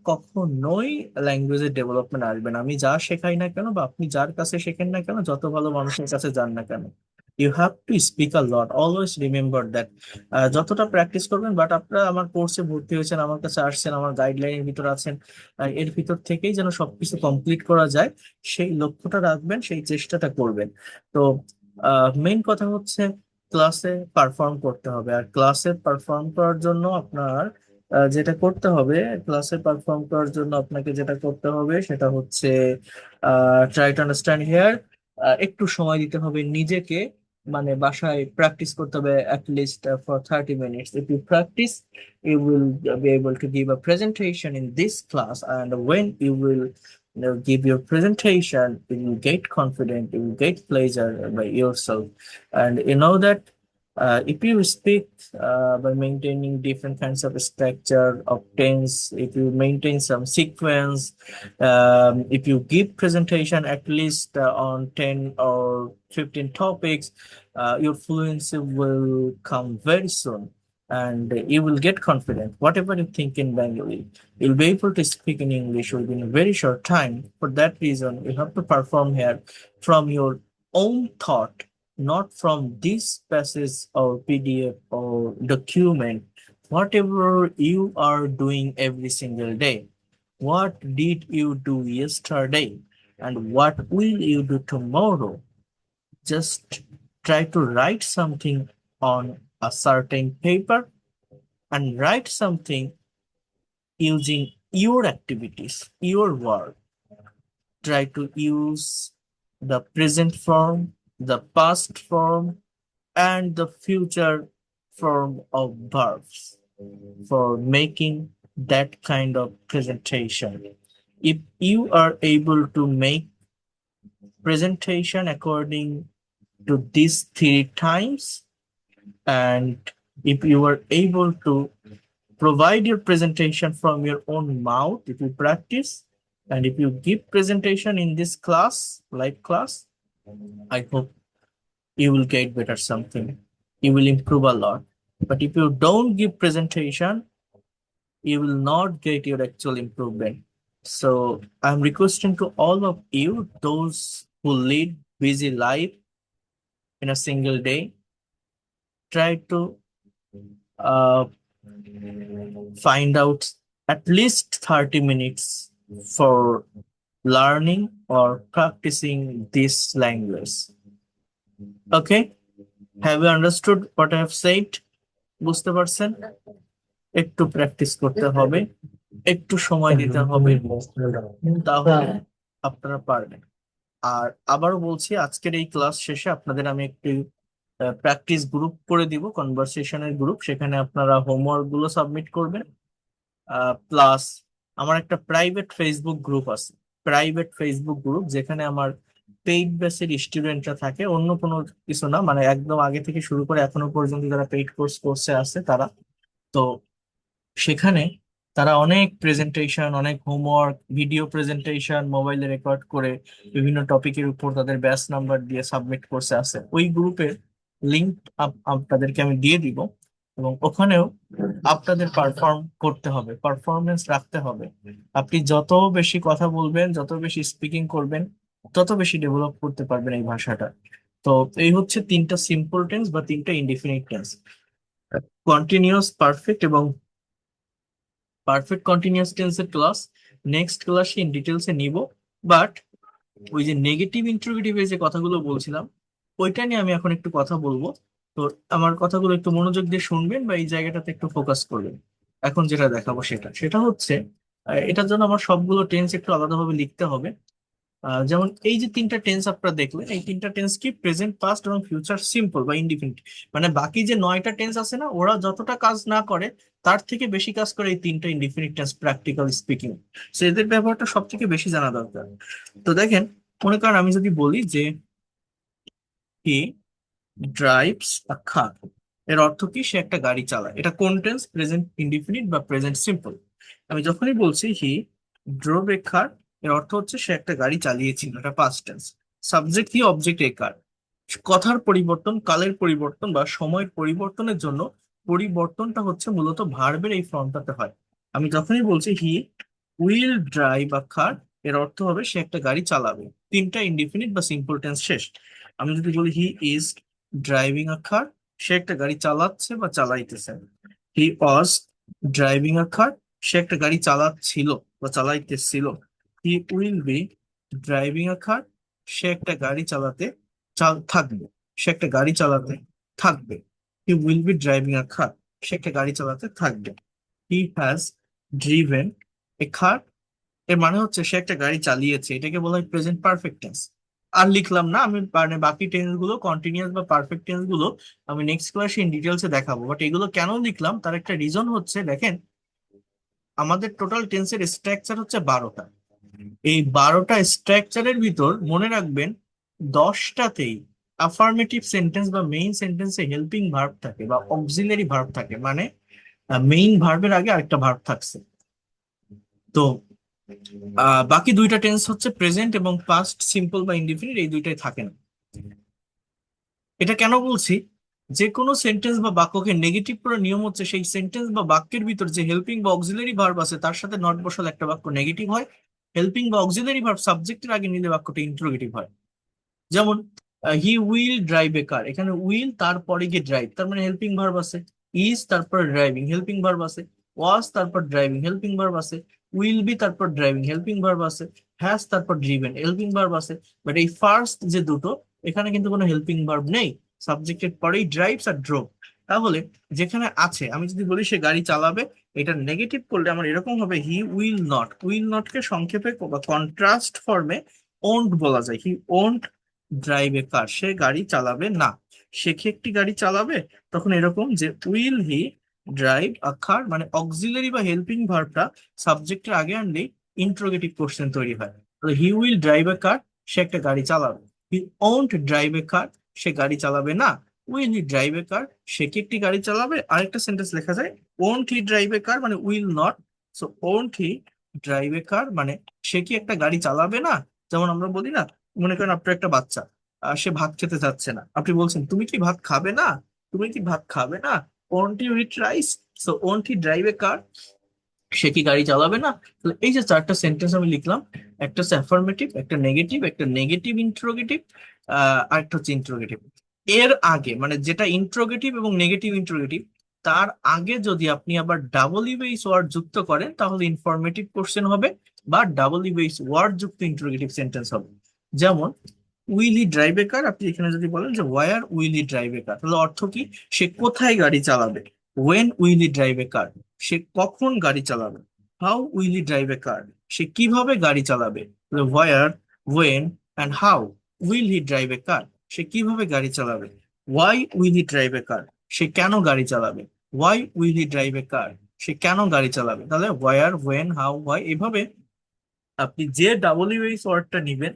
কখনোই ল্যাঙ্গুয়েজের ডেভেলপমেন্ট আসবে না। আমি যা শেখাই না কেন বা আপনি যার কাছে শেখেন না কেন, যত ভালো মানুষের কাছে যান না কেন, you have to speak a lot, always remember that. যতটা প্র্যাকটিস করবেন, বাট আপনারা আমার কোর্সে ভর্তি হয়েছেন, আমার কাছে আসছেন, আমার গাইডলাইনের ভিতর আছেন, এর ভিতর থেকেই যেন সবকিছু কমপ্লিট করা যায় সেই লক্ষ্যটা রাখবেন, সেই চেষ্টাটা করবেন। তো মেইন কথা হচ্ছে ক্লাসে পারফর্ম করতে হবে। আর ক্লাসে পারফর্ম করার জন্য আপনার যেটা করতে হবে, ক্লাসে পারফর্ম করার জন্য আপনাকে যেটা করতে হবে সেটা হচ্ছে ট্রাই টু আন্ডারস্ট্যান্ড হিয়ার, একটু সময় দিতে হবে নিজেকে, মানে বাসায় প্র্যাকটিস করতে হবে at least for 30 minutes. If you practice, you will be able to give a presentation in this class, and when you will give your presentation, you will get confident, you will get pleasure by yourself. And you know that if you speak by maintaining different kinds of structure of tense, if you maintain some sequence, if you give presentation at least on 10 or 15 topics, your fluency will come very soon. and you will get confident. Whatever you think in Bengali, you'll be able to speak in English within a very short time. For that reason, you have to perform here from your own thought, not from this passage or PDF or document. Whatever you are doing every single day, what did you do yesterday, and what will you do tomorrow? Just try to write something on a certain paper and write something using your activities, your work. Try to use the present form, the past form, and the future form of verbs for making that kind of presentation. If you are able to make presentation according to these three times, and if you are able to provide your presentation from your own mouth, if you practice, and if you give presentation in this class, live class, I hope you will get better something. You will improve a lot. But if you don't give presentation, you will not get your actual improvement. So I'm requesting to all of you, those who lead busy life in a single day, try to uh, find out at least 30 minutes for learning or practicing this language. Okay? Have you understood what I have said? বুঝতে পারছেন? একটু practice করতে হবে, একটু সময় দিতে হবে, তাহলে আপনারা পারবেন। আর আবারও বলছি, আজকের এই ক্লাস শেষে আপনাদের আমি একটি প্র্যাকটিস গ্রুপ করে দিব, কনভারসেশনের গ্রুপ। সেখানে আপনারা হোমওয়ার্ক গুলো সাবমিট করবেন। প্লাস আমার একটা প্রাইভেট ফেসবুক গ্রুপ আছে, প্রাইভেট ফেসবুক গ্রুপ, যেখানে আমার পেইড ব্যাচের স্টুডেন্টরা থাকে, অন্য কোনো কিছু না, মানে একদম আগে থেকে শুরু করে এখনো পর্যন্ত যারা পেইড কোর্সে আছে তারা। তো সেখানে তারা অনেক প্রেজেন্টেশন, অনেক হোমওয়ার্ক, ভিডিও প্রেজেন্টেশন মোবাইলে রেকর্ড করে বিভিন্ন টপিকের উপর তাদের ব্যাচ নাম্বার দিয়ে সাবমিট করছে আছে। ওই গ্রুপের লিঙ্ক আপনাদেরকে আমি দিয়ে দিব, এবং ওখানেও আপনাদের পারফর্ম করতে হবে, পারফরমেন্স রাখতে হবে। আপনি যত বেশি কথা বলবেন, যত বেশি স্পিকিং করবেন, তত বেশি ডেভেলপ করতে পারবেন এই ভাষাটা। তো এই হচ্ছে তিনটা সিম্পল টেন্স বা তিনটা ইনডিফিনিট টেন্স: কন্টিনিউয়াস, পারফেক্ট এবং পারফেক্ট কন্টিনিউয়াস টেন্সের ক্লাস নেক্সট ক্লাসে ইন ডিটেলসে নিব। বাট ওই যে নেগেটিভ ইন্টারোগেটিভ যে কথাগুলো বলছিলাম, ওইটা নিয়ে আমি এখন একটু কথা বলবো। তো আমার কথাগুলো একটু মনোযোগ দিয়ে শুনবেন বা এই জায়গাটাতে একটু ফোকাস করবেন। এখন যেটা দেখাবো সেটা সেটা হচ্ছে, এটার জন্য আমার সবগুলো টেন্স একটু আলাদাভাবে লিখতে হবে। যেমন এই যে তিনটা টেন্স আপনারা দেখলেন, এই তিনটা টেন্স কি প্রেজেন্ট, পাস্ট এবং ফিউচার সিম্পল বা ইনডিফিনিট। মানে বাকি যে 9টা টেন্স আছে না, ওরা যতটা কাজ না করে তার থেকে বেশি কাজ করে এই তিনটা indefinite tense practical speaking. So এদের ব্যবহারটা সব থেকে বেশি জানা দরকার। তো দেখেন, মনে করেন আমি যদি বলি যে হি ড্রাইভস আ কার, এর অর্থ কি? সে একটা গাড়ি চালায়। এটা কোন টেন্স? প্রেজেন্ট ইনডিফিনিট বা প্রেজেন্ট সিম্পল। আমি যখনই বলছি হি ড্রোভ এ কার, এর অর্থ হচ্ছে সে একটা গাড়ি চালিয়েছিল, এটা past tense. Subject he, object a car. কথার পরিবর্তন, কালের পরিবর্তন বা সময়ের পরিবর্তনের জন্য পরিবর্তনটা হচ্ছে মূলত ভার্বের এই ফর্মটাতে হয়। আমি যখনই বলছি হি উইল ড্রাইভ আ কার, এর অর্থ হবে সে একটা গাড়ি চালাবে। তিনটা ইনডিফিনিট বা সিম্পল টেন্স শেষ। আমি যদি বলি he is driving a car, সে একটা গাড়ি চালাচ্ছে বা চালাইতেছে। হি ওয়াজ ড্রাইভিং আ কার, সে একটা গাড়ি চালাচ্ছিল বা চালাইতেছিল। He will be driving a car, সে একটা গাড়ি চালাতে থাকবে, সে একটা গাড়ি চালাতে থাকবে। He will be driving a car, সে একটা গাড়ি চালাতে থাকবে। হি হ্যাজ ড্রিভেন এ কার, এর মানে হচ্ছে সে একটা গাড়ি চালিয়েছে, এটাকে বলা হয় প্রেজেন্ট পারফেক্ট টেন্স। আর লিখলাম না আমি, মানে বাকি টেন্স গুলো, কন্টিনিউয়াস বা পারফেক্ট টেন্স গুলো আমি নেক্সট ক্লাসে ইন ডিটেলসে দেখাবো। বাট এগুলো কেন লিখলাম তার একটা রিজন হচ্ছে, দেখেন আমাদের টোটাল টেন্সের স্ট্রাকচার হচ্ছে 12টা। এই 12টা স্ট্রাকচারের ভিতর মনে রাখবেন 10টাতেই অ্যাফার্মেটিভ সেন্টেন্স বা মেইন সেন্টেন্সে হেল্পিং ভার্ব থাকে বা অক্সিলারি ভার্ব থাকে, মানে মেইন ভার্বের আগে আরেকটা ভার্ব থাকছে। তো বাকি দুইটা টেন্স হচ্ছে প্রেজেন্ট এবং পাস্ট সিম্পল বা ইনডিফিনিট, এই দুইটাই থাকে না। এটা কেন বলছি? যে কোনো সেন্টেন্স বা বাক্যকে নেগেটিভ করার নিয়ম হচ্ছে সেই সেন্টেন্স বা বাক্যের ভিতর যে হেল্পিং বা অক্সিলারি ভার্ব আছে তার সাথে নট বসালে একটা বাক্য নেগেটিভ হয়। হেল্পিং বা অক্সিলারি ভার্ব সাবজেক্টের আগে নিলে বাক্যটা ইন্টারোগেটিভ হয়। যেমন হি উইল ড্রাইভ এ কার, এখানে উইল তারপরে গিয়ে ড্রাইভ, তার মানে হেল্পিং ভার্ব আছে। ইজ তারপর ড্রাইভিং, হেল্পিং ভার্ব আছে। ওয়াজ তারপর ড্রাইভিং, হেল্পিং ভার্ব আছে। উইল বি তারপর ড্রাইভিং, হেল্পিং ভার্ব আছে। হ্যাজ তারপর ড্রিভেন, হেল্পিং ভার্ব আছে। বাট এই ফার্স্ট যে দুটো, এখানে কিন্তু কোনো হেল্পিং ভার্ব নেই, সাবজেক্টের পরেই ড্রাইভস আর ড্রোভ। তাহলে যেখানে আছে, আমি যদি বলি সে গাড়ি চালাবে, এটা নেগেটিভ করলে আমার এরকম হবে he will not. Will not কে সংক্ষেপে বা কন্ট্রাস্ট ফর্মে ওন্ট বলা যায়। হি ওন্ট ড্রাইভ এ কার, সে গাড়ি চালাবে না। সে কি একটি গাড়ি চালাবে? তখন এরকম যে উইল হি ড্রাইভ আ কার, মানে অক্সিলারি বা হেল্পিং ভার্বটা সাবজেক্টের আগে আনলেই ইন্টারোগেটিভ কোশ্চেন তৈরি হয়। He will drive a car, সে একটা গাড়ি চালাবে। হি ওন্ট ড্রাইভ এ কার, সে গাড়ি চালাবে না। Will he drive a car, সে কি একটি গাড়ি চালাবে? আরেকটা সেন্টেন্স লেখা যায় won't he drive a car, মানে will not. So won't he drive a car মানে সে কি একটা গাড়ি চালাবে না। যেমন আমরা বলি না, মনে করেন আপনার একটা বাচ্চা, সে ভাত খেতে চাচ্ছে না, আপনি বলছেন তুমি কি ভাত খাবে না, তুমি কি ভাত খাবে না, won't you eat rice. So won't he drive a car, সে কি গাড়ি চালাবে না। তাহলে এই যে চারটা সেন্টেন্স আমি লিখলাম, একটা হচ্ছে অ্যাফার্মেটিভ, একটা নেগেটিভ, একটা নেগেটিভ ইন্টারোগেটিভ, আর একটা হচ্ছে ইন্টারোগেটিভ। এর আগে মানে যেটা ইন্টারোগেটিভ এবং নেগেটিভ ইন্টারোগেটিভ, তার আগে যদি আপনি আবার ডাবল ইউএইচ ওয়ার্ড যুক্ত করেন তাহলে ইনফরমেটিভ কোশ্চেন হবে, বা ডাবল ইউএইচ ওয়ার্ড যুক্ত ইন্টারোগেটিভ সেন্টেন্স হবে। যেমন উইল হি ড্রাইভ এ কার, আপনি এখানে যদি বলেন যে where will he drive a car, তাহলে অর্থ কি? সে কোথায় গাড়ি চালাবে। When will he drive a car, সে কখন গাড়ি চালাবে। How will he drive a car, সে কিভাবে গাড়ি চালাবে। Where, when and how will he drive a car, সে কিভাবে গাড়ি চালাবে। Why will he drive a car, সে কেন গাড়ি চালাবে। Why will he drive a car, সে কেন গাড়ি চালাবে। তাহলে ওয়ার, ওয়েন, হাউ, ওয়াই, এভাবে আপনি যে ডাব্লিউএইচ ওয়ার্ডটা নিবেন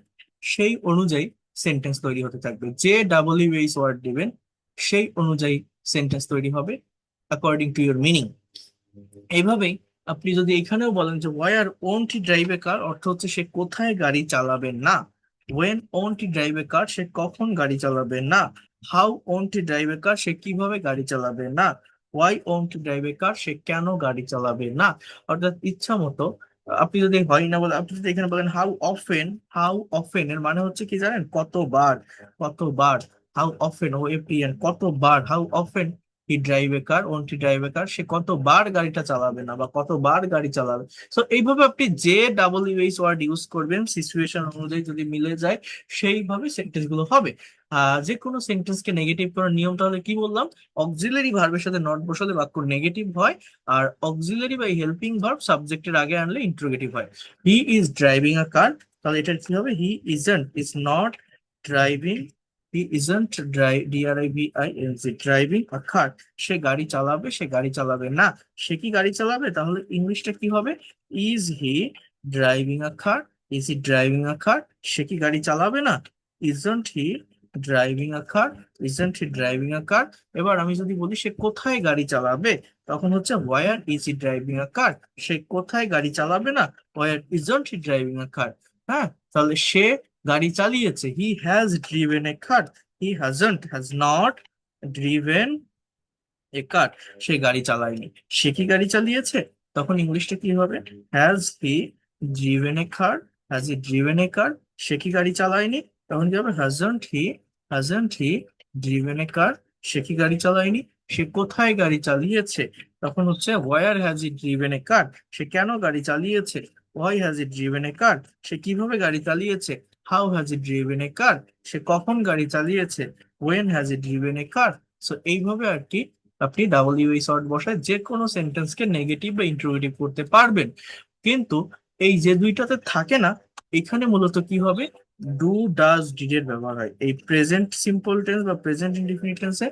সেই অনুযায়ী সেন্টেন্স তৈরি হতে থাকবে। যে ডাব্লিউএইচ ওয়ার্ড দিবেন সেই অনুযায়ী সেন্টেন্স তৈরি হবে অ্যাকর্ডিং টু ইউর মিনিং। এইভাবেই আপনি যদি এখানেও বলেন যে war won't he drive a কার, অর্থ হচ্ছে সে কোথায় গাড়ি চালাবে না। When won't he drive a car, সে কখন গাড়ি চালাবে না। How won't he drive a car, সে কিভাবে গাড়ি চালাবে না। Y won't he drive a car, সে কেন গাড়ি চালাবে না। অর্থাৎ ইচ্ছা মতো আপনি যদি হয় না বলে, আপনি যদি এখানে বলেন হাউ অফেন, হাউ অফেন এর মানে হচ্ছে কি জানেন? কতবার, কতবার। হাউ অফেন, ও এফ কতবার। How often he drive a car, won't he drive a car, সে কতবার গাড়িটা চালাবে না বা কতবার গাড়ি চালাবে। সো এইভাবে আপনি যে ডাব্লিউএইচ ওয়ার্ড ইউজ করবেন সিচুয়েশন অনুযায়ী যদি মিলে যায় সেইভাবে সেন্টেন্স গুলো হবে। যে কোনো সেন্টেন্সকে নেগেটিভ করার নিয়ম তাহলে কি বললাম? অক্সিলারি ভার্বের সাথে নট বসালে বাক্য নেগেটিভ হয়, আর অক্সিলারি বা হেল্পিং ভার্ব সাবজেক্টের আগে আনলে ইন্টারোগেটিভ হয়। হি ইজ ড্রাইভিং আ কার, তাহলে এটা কি হবে? He isn't, is not driving, he isn't driving driving a car, সে গাড়ি চালাবে, সে গাড়ি চালাবে না। সে কি গাড়ি চালাবে? তাহলে ইংলিশটা কি হবে? Is he driving a car, is he driving a car, সে কি গাড়ি চালাবে না। Isn't he driving a car, isn't he driving a car. এবার আমি যদি বলি সে কোথায় গাড়ি চালাবে, তখন হচ্ছে where is he driving a car, সে কোথায় গাড়ি চালাবে না। Where isn't he driving a car. হ্যাঁ, তাহলে সে গাড়ি চালিয়েছে, he has driven a car, he hasn't, has not driven a car, সে গাড়ি চালায়নি। সে কি গাড়ি চালিয়েছে? তখন ইংলিশটা কি হবে? Has he driven a car, has he driven a car, সে কি গাড়ি চালায়নি। তখন কি হবে? Hasn't he driven a car, সে কি গাড়ি চালায়নি। সে কোথায় গাড়ি চালিয়েছে? তখন হচ্ছে where has he driven a car, সে কেন গাড়ি চালিয়েছে। Why has he driven a car, সে কিভাবে গাড়ি চালিয়েছে। How has he driven a car, সে কখন গাড়ি চালিয়েছে। When has he driven a car. So এইভাবে আর কি আপনি ডাব্লিউএইচ ওয়ার্ড বসায় যে কোনো সেন্টেন্সকে নেগেটিভ বা ইন্টারোগেটিভ করতে পারবেন। কিন্তু এই যে দুইটাতে থাকে না, এখানে মূলত কি হবে? ডু, ডাজ, ডিড এর ব্যবহার হয়। এই প্রেজেন্ট সিম্পল টেন্স বা প্রেজেন্ট ইনডিফিনিট টেন্সে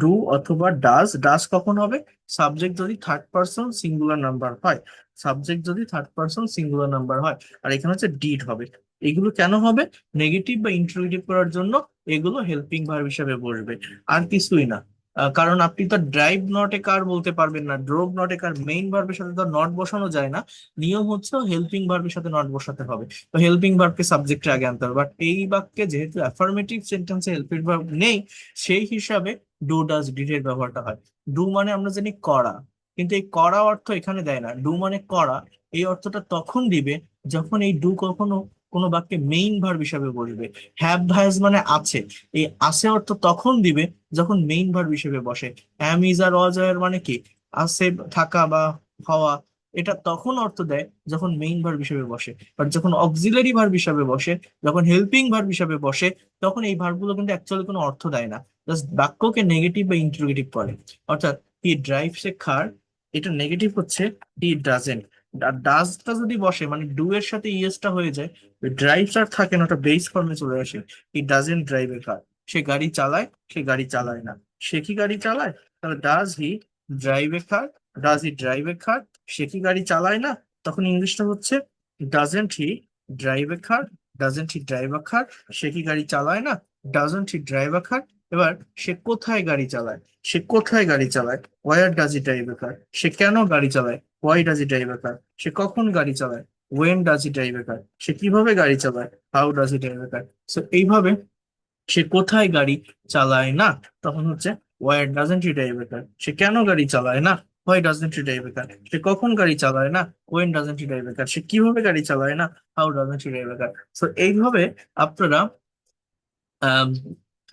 ডু অথবা ডাজ। ডাজ কখন হবে? সাবজেক্ট যদি থার্ড পারসন সিঙ্গুলার নাম্বার হয়, সাবজেক্ট যদি থার্ড পারসন সিঙ্গুলার নাম্বার হয়। আর এখানে হচ্ছে ডিড হবে। এগুলো কেন হবে? নেগেটিভ বা ইন্টারোগেটিভ করার জন্য এগুলো হেল্পিং ভার্ব হিসেবে বসবে, আর কিছুই না। কারণ আপনি তো ড্রাইভ নট এ কার বলতে পারবেন না, drove not a car, main ভার্বের সাথে তো নট বসানো যায় না। নিয়ম হচ্ছে হেল্পিং ভার্বের সাথে নট বসাতে হবে। তো হেল্পিং ভার্বকে সাবজেক্টের আগে আনতে হবে, বাট এই বাক্যে যেহেতু অ্যাফার্মেটিভ সেন্টেন্সে হেল্পিং ভার্ব নেই, সেই হিসাবে ডু ডাজ ডিড এর ব্যবহারটা হয়। ডু মানে আমরা জানি করা, কিন্তু এই করা অর্থ এখানে দেয় না। ডু মানে করা, এই অর্থটা তখন দিবে যখন এই ডু কখনো কোনো বাক্যে মেইন ভার্ব হিসাবে বসবে। হ্যাভ হ্যাজ মানে আছে, এই আছে অর্থ তখন দিবে যখন মেইন ভার্ব হিসেবে বসে। অ্যাম ইজ আর ওয়াজ আর মানে কি আছে, থাকা বা হওয়া, এটা তখন অর্থ দেয় যখন মেইন ভার্ব হিসেবে বসে। বাট যখন অক্সিলারি ভার্ব হিসেবে বসে, যখন হেল্পিং ভার্ব হিসেবে বসে, তখন এই ভার্বগুলো কিন্তু অ্যাকচুয়ালি কোনো অর্থ দেয় না, জাস্ট বাক্যকে নেগেটিভ বা ইন্টারোগেটিভ করে। অর্থাৎ হি ড্রাইভস এ কার, এটা নেগেটিভ হচ্ছে হি ডাজেন্ট। ডাজটা যদি বসে মানে ডু এর সাথে ইএসটা হয়ে যায়, ড্রাইভস আর থাকে না, ওটা বেস ফর্মে চলে আসে। He doesn't drive a car, সে গাড়ি চালায়, সে গাড়ি চালায় না। সে কি গাড়ি চালায়? তাহলে does he drive a car, does he drive a car, সে কি গাড়ি চালায় না? তখন ইংলিশটা হচ্ছে doesn't he drive a car, doesn't he drive a car, সে কি গাড়ি চালায় না? Doesn't he drive a car. এবার সে কোথায় গাড়ি চালায়? সে কোথায় গাড়ি চালায়? Where does he drive a car, সে কেন গাড়ি চালায়? Why does he drive a car, সে কখন গাড়ি চালায়? When does he drive a car, সে কিভাবে গাড়ি চালায়? How does he drive a car. So এইভাবে সে কোথায় গাড়ি চালায় না, তখন হচ্ছে war doesn't he drive a car, সে কেন গাড়ি চালায় না? Why doesn't he drive a car, সে কখন গাড়ি চালায় না? When doesn't he drive a car, সে কিভাবে গাড়ি চালায় না? How doesn't he drive a car. So এইভাবে আপনারা আম,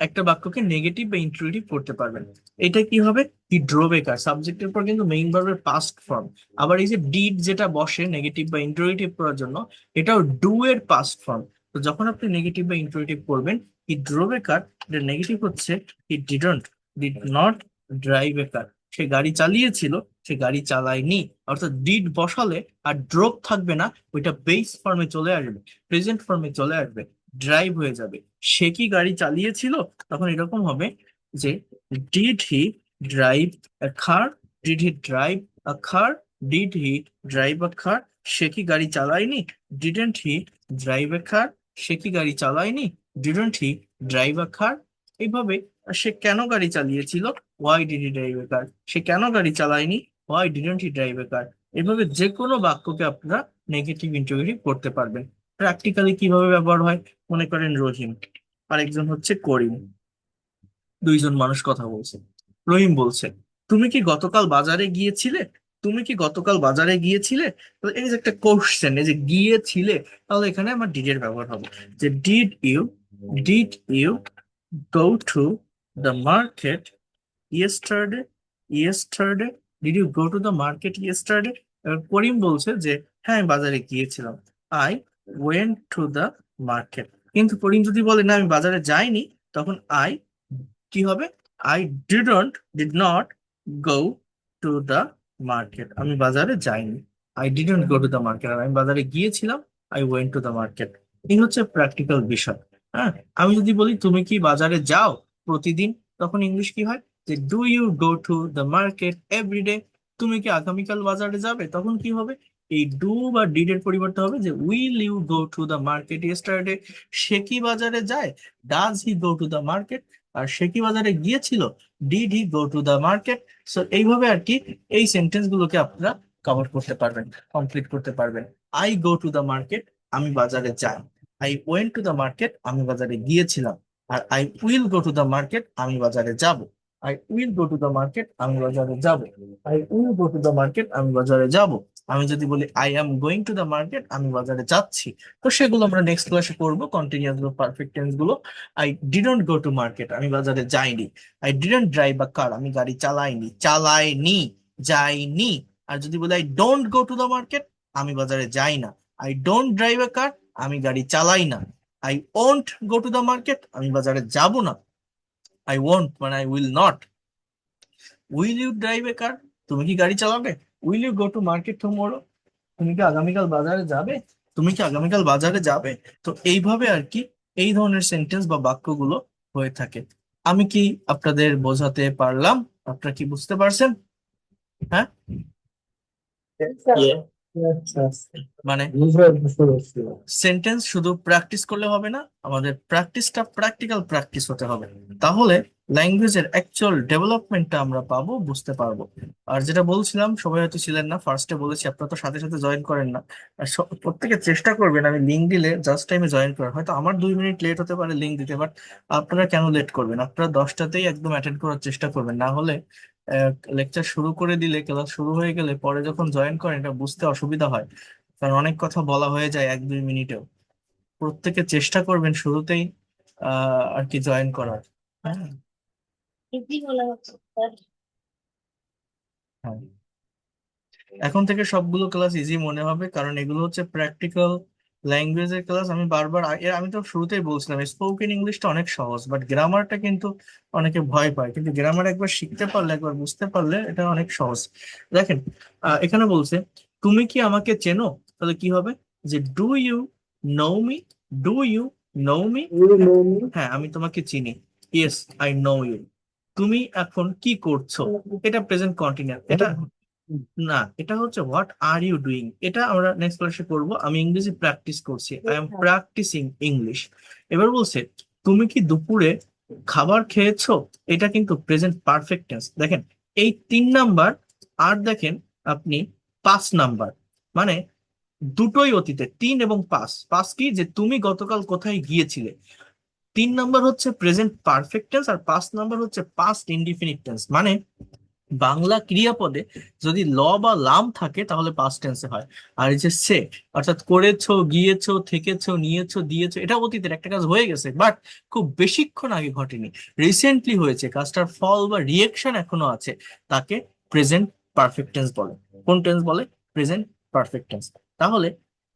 একটা বাক্যকে নেগেটিভ বা ইন্টারোগেটিভ করতে পারবেন। এটা কি হবে? হি ড্রোভ এ কার, সাবজেক্টের পর কিন্তু মেইন ভার্বের পাস্ট ফর্ম। আবার এই যে ডিড যেটা বসে নেগেটিভ বা ইন্টারোগেটিভ করার জন্য, এটাও ডু এর পাস্ট ফর্ম। তো যখন আপনি নেগেটিভ বা ইন্টারোগেটিভ করবেন, হি ড্রোভ এ কার, এটা নেগেটিভ হচ্ছে হি did not drive a car, সে গাড়ি চালিয়েছিল, সে গাড়ি চালায়নি। অর্থাৎ ডিড বসালে আর ড্রোভ থাকবে না, ওইটা বেস ফর্মে চলে আসবে, প্রেজেন্ট ফর্মে চলে আসবে, ড্রাইভ হয়ে যাবে। সে কি গাড়ি চালিয়েছিল? তখন এরকম হবে যে did he drive a car, did he drive a car, did he drive a car, সে কি গাড়ি চালায়নি? Didn't he drive a car, সে কি গাড়ি চালায়নি? ডিডেন্ট হি ড্রাইভ আ কার। এইভাবে সে কেন গাড়ি চালিয়েছিল? Why did he drive a car, সে কেন গাড়ি চালায়নি? Why didn't he drive a কার। এভাবে যে কোনো বাক্যকে আপনারা নেগেটিভ ইন্টারোগেটিভ করতে পারবেন। প্র্যাকটিক্যালি কিভাবে ব্যবহার হয়? মনে করেন রহিম, আরেকজন হচ্ছে করিম, দুইজন মানুষ কথা বলছে। রহিম বলছে, তুমি কি গতকাল বাজারে গিয়েছিলে? তুমি কি গতকাল বাজারে গিয়েছিলে? তো এই যে একটা কোশ্চেন, এই যে গিয়েছিলে, তাহলে এখানে আমার ডিড এর ব্যবহার হবে, যে did you go to the market yesterday, yesterday, did you go to the market yesterday. Karim বলছে যে হ্যাঁ আমি বাজারে গিয়েছিলাম, I went to the market. কিন্তু করিম যদি বলে না আমি বাজারে যাইনি, তখন আই কি হবে? I did not go to the market, আমি বাজারে যাইনি। I didn't go to the market, আর আমি বাজারে গিয়েছিলাম, I went to the market. এই হচ্ছে প্র্যাকটিক্যাল বিষয়। হ্যাঁ, আমি যদি বলি তুমি কি বাজারে যাও প্রতিদিন, তখন ইংলিশ কি হয়? যে do you go to the market every day. তুমি কি আগামীকাল বাজারে যাবে, তখন কি হবে? এই ডু বা ডিড এর পরিবর্তে হবে যে will you go to the market yesterday. সে কি বাজারে যায়? Does he go to the market. আর সে কি বাজারে গিয়েছিল? Did he go to the market. So এইভাবে আর কি এই সেন্টেন্স গুলোকে আপনারা কভার করতে পারবেন, কমপ্লিট করতে পারবেন। I go to the market, আমি বাজারে যাই। I went to the market, আমি বাজারে গিয়েছিলাম। আর I will go to the market, আমি বাজারে যাব। I will go to the market, আমি বাজারে যাব। I will go to the market, আমি বাজারে যাব। আমি যদি বলি I am going to the market, আমি বাজারে যাচ্ছি, তো সেগুলো আমরা নেক্সট ক্লাসে করবো, কন্টিনিউয়াস পারফেক্ট টেন্স গুলো। I didn't go to market, আমি বাজারে যাইনি। I didn't drive a car, আমি গাড়ি চালাইনি, চালাইনি, যাইনি। আর যদি বলি I don't go to the market, আমি বাজারে যাই না। I don't drive a car, আমি গাড়ি চালাই না। I won't go to the market, আমি বাজারে যাব না। আই ওন্ট মানে I will not. Will you drive a car, তুমি কি গাড়ি চালাবে? Will you go to market tomorrow, তুমি কি আগামীকাল বাজারে যাবে? তুমি কি আগামীকাল বাজারে যাবে? তো এইভাবে আর কি এই ধরনের সেন্টেন্স বা বাক্যগুলো হয়ে থাকে। আমি কি আপনাদের বোঝাতে পারলাম? আপনারা কি বুঝতে পারছেন? হ্যাঁ, Yeah. মানে সেন্টেন্স শুধু প্র্যাকটিস করলে হবে না, আমাদের প্র্যাকটিসটা প্র্যাকটিক্যাল প্র্যাকটিস হতে হবে। তাহলে ল্যাঙ্গুয়েজের অ্যাকচুয়াল ডেভেলপমেন্টটা আমরা পাবো, বুঝতে পারবো। আর যেটা বলছিলাম, সবাই হয়তো ছিলেন না, ফার্স্টে বলেছি আপনারা তো সাথে সাথে জয়েন করেন না। আর প্রত্যেকে চেষ্টা করবেন আমি লিঙ্ক দিলে জাস্ট টাইমে জয়েন করার। হয়তো আমার 2 মিনিট লেট হতে পারে লিঙ্ক দিতে, বাট আপনারা কেন লেট করবেন? আপনারা 10টাতেই একদম অ্যাটেন্ড করার চেষ্টা করবেন, না হলে লেকচার শুরু করে দিলে, ক্লাস শুরু হয়ে গেলে পরে যখন জয়েন করেন এটা বুঝতে অসুবিধা হয়, কারণ অনেক কথা বলা হয়ে যায় 1-2 মিনিটেও। প্রত্যেকে চেষ্টা করবেন শুরুতেই আর কি জয়েন করার। হ্যাঁ। ইজি বলা হচ্ছে স্যার। হ্যাঁ, এখন থেকে সবগুলো ক্লাস ইজি মনে হবে, কারণ এগুলো হচ্ছে প্র্যাকটিক্যাল ল্যাঙ্গুয়েজের ক্লাস। আমি বারবার আমি তো শুরুতেই বলছিলাম স্পোকেন ইংলিশটা অনেক সহজ, বাট গ্রামারটা কিন্তু অনেকে ভয় পায়, কিন্তু গ্রামার একবার শিখতে পারলে, একবার বুঝতে পারলে এটা অনেক সহজ। দেখেন, এখানে বলছে তুমি কি আমাকে চেনো, তাহলে কি হবে যে do you know me, do you know me. হ্যাঁ, আমি তোমাকে চিনি, ইয়েস আই নো ইউ। তুমি এখন কি করছো, এটা প্রেজেন্ট কন্টিনিউয়াস। এটা না, এটা হচ্ছে হোয়াট আর ইউ ডুইং, এটা আমরা নেক্সট ক্লাসে করবো। আমি ইংরেজি প্র্যাকটিস করছি, আই এম প্র্যাকটিসিং ইংলিশ। এবার বলছে তুমি কি দুপুরে খাবার খেয়েছো, এটা কিন্তু প্রেজেন্ট পারফেক্ট টেন্স। দেখেন এই 3 নাম্বার, আর দেখেন আপনি 5 নাম্বার, মানে দুটোই অতীতে, 3 এবং 5। পাঁচ কি, যে তুমি গতকাল কোথায় গিয়েছিলে। 3 নাম্বার হচ্ছে প্রেজেন্ট পারফেক্ট টেন্স, আর 5 নাম্বার হচ্ছে পাস্ট ইনডিফিনিট টেন্স। মানে বাংলা ক্রিয়াপদে যদি ল বা লাম থাকে তাহলে পাস্ট টেন্সে হয়। আর এই যে সে, অর্থাৎ করেছো, গিয়েছো, থেকেছো, নিয়েছো, দিয়েছো, এটা অতীতের একটা কাজ হয়ে গেছে, বাট খুব বেশিক্ষণ আগে ঘটেনি, রিসেন্টলি হয়েছে, কাজটার ফল বা রিয়েকশন এখনো আছে, তাকে প্রেজেন্ট পারফেক্ট টেন্স বলে। কোন টেন্স বলে? Present perfect tense. তাহলে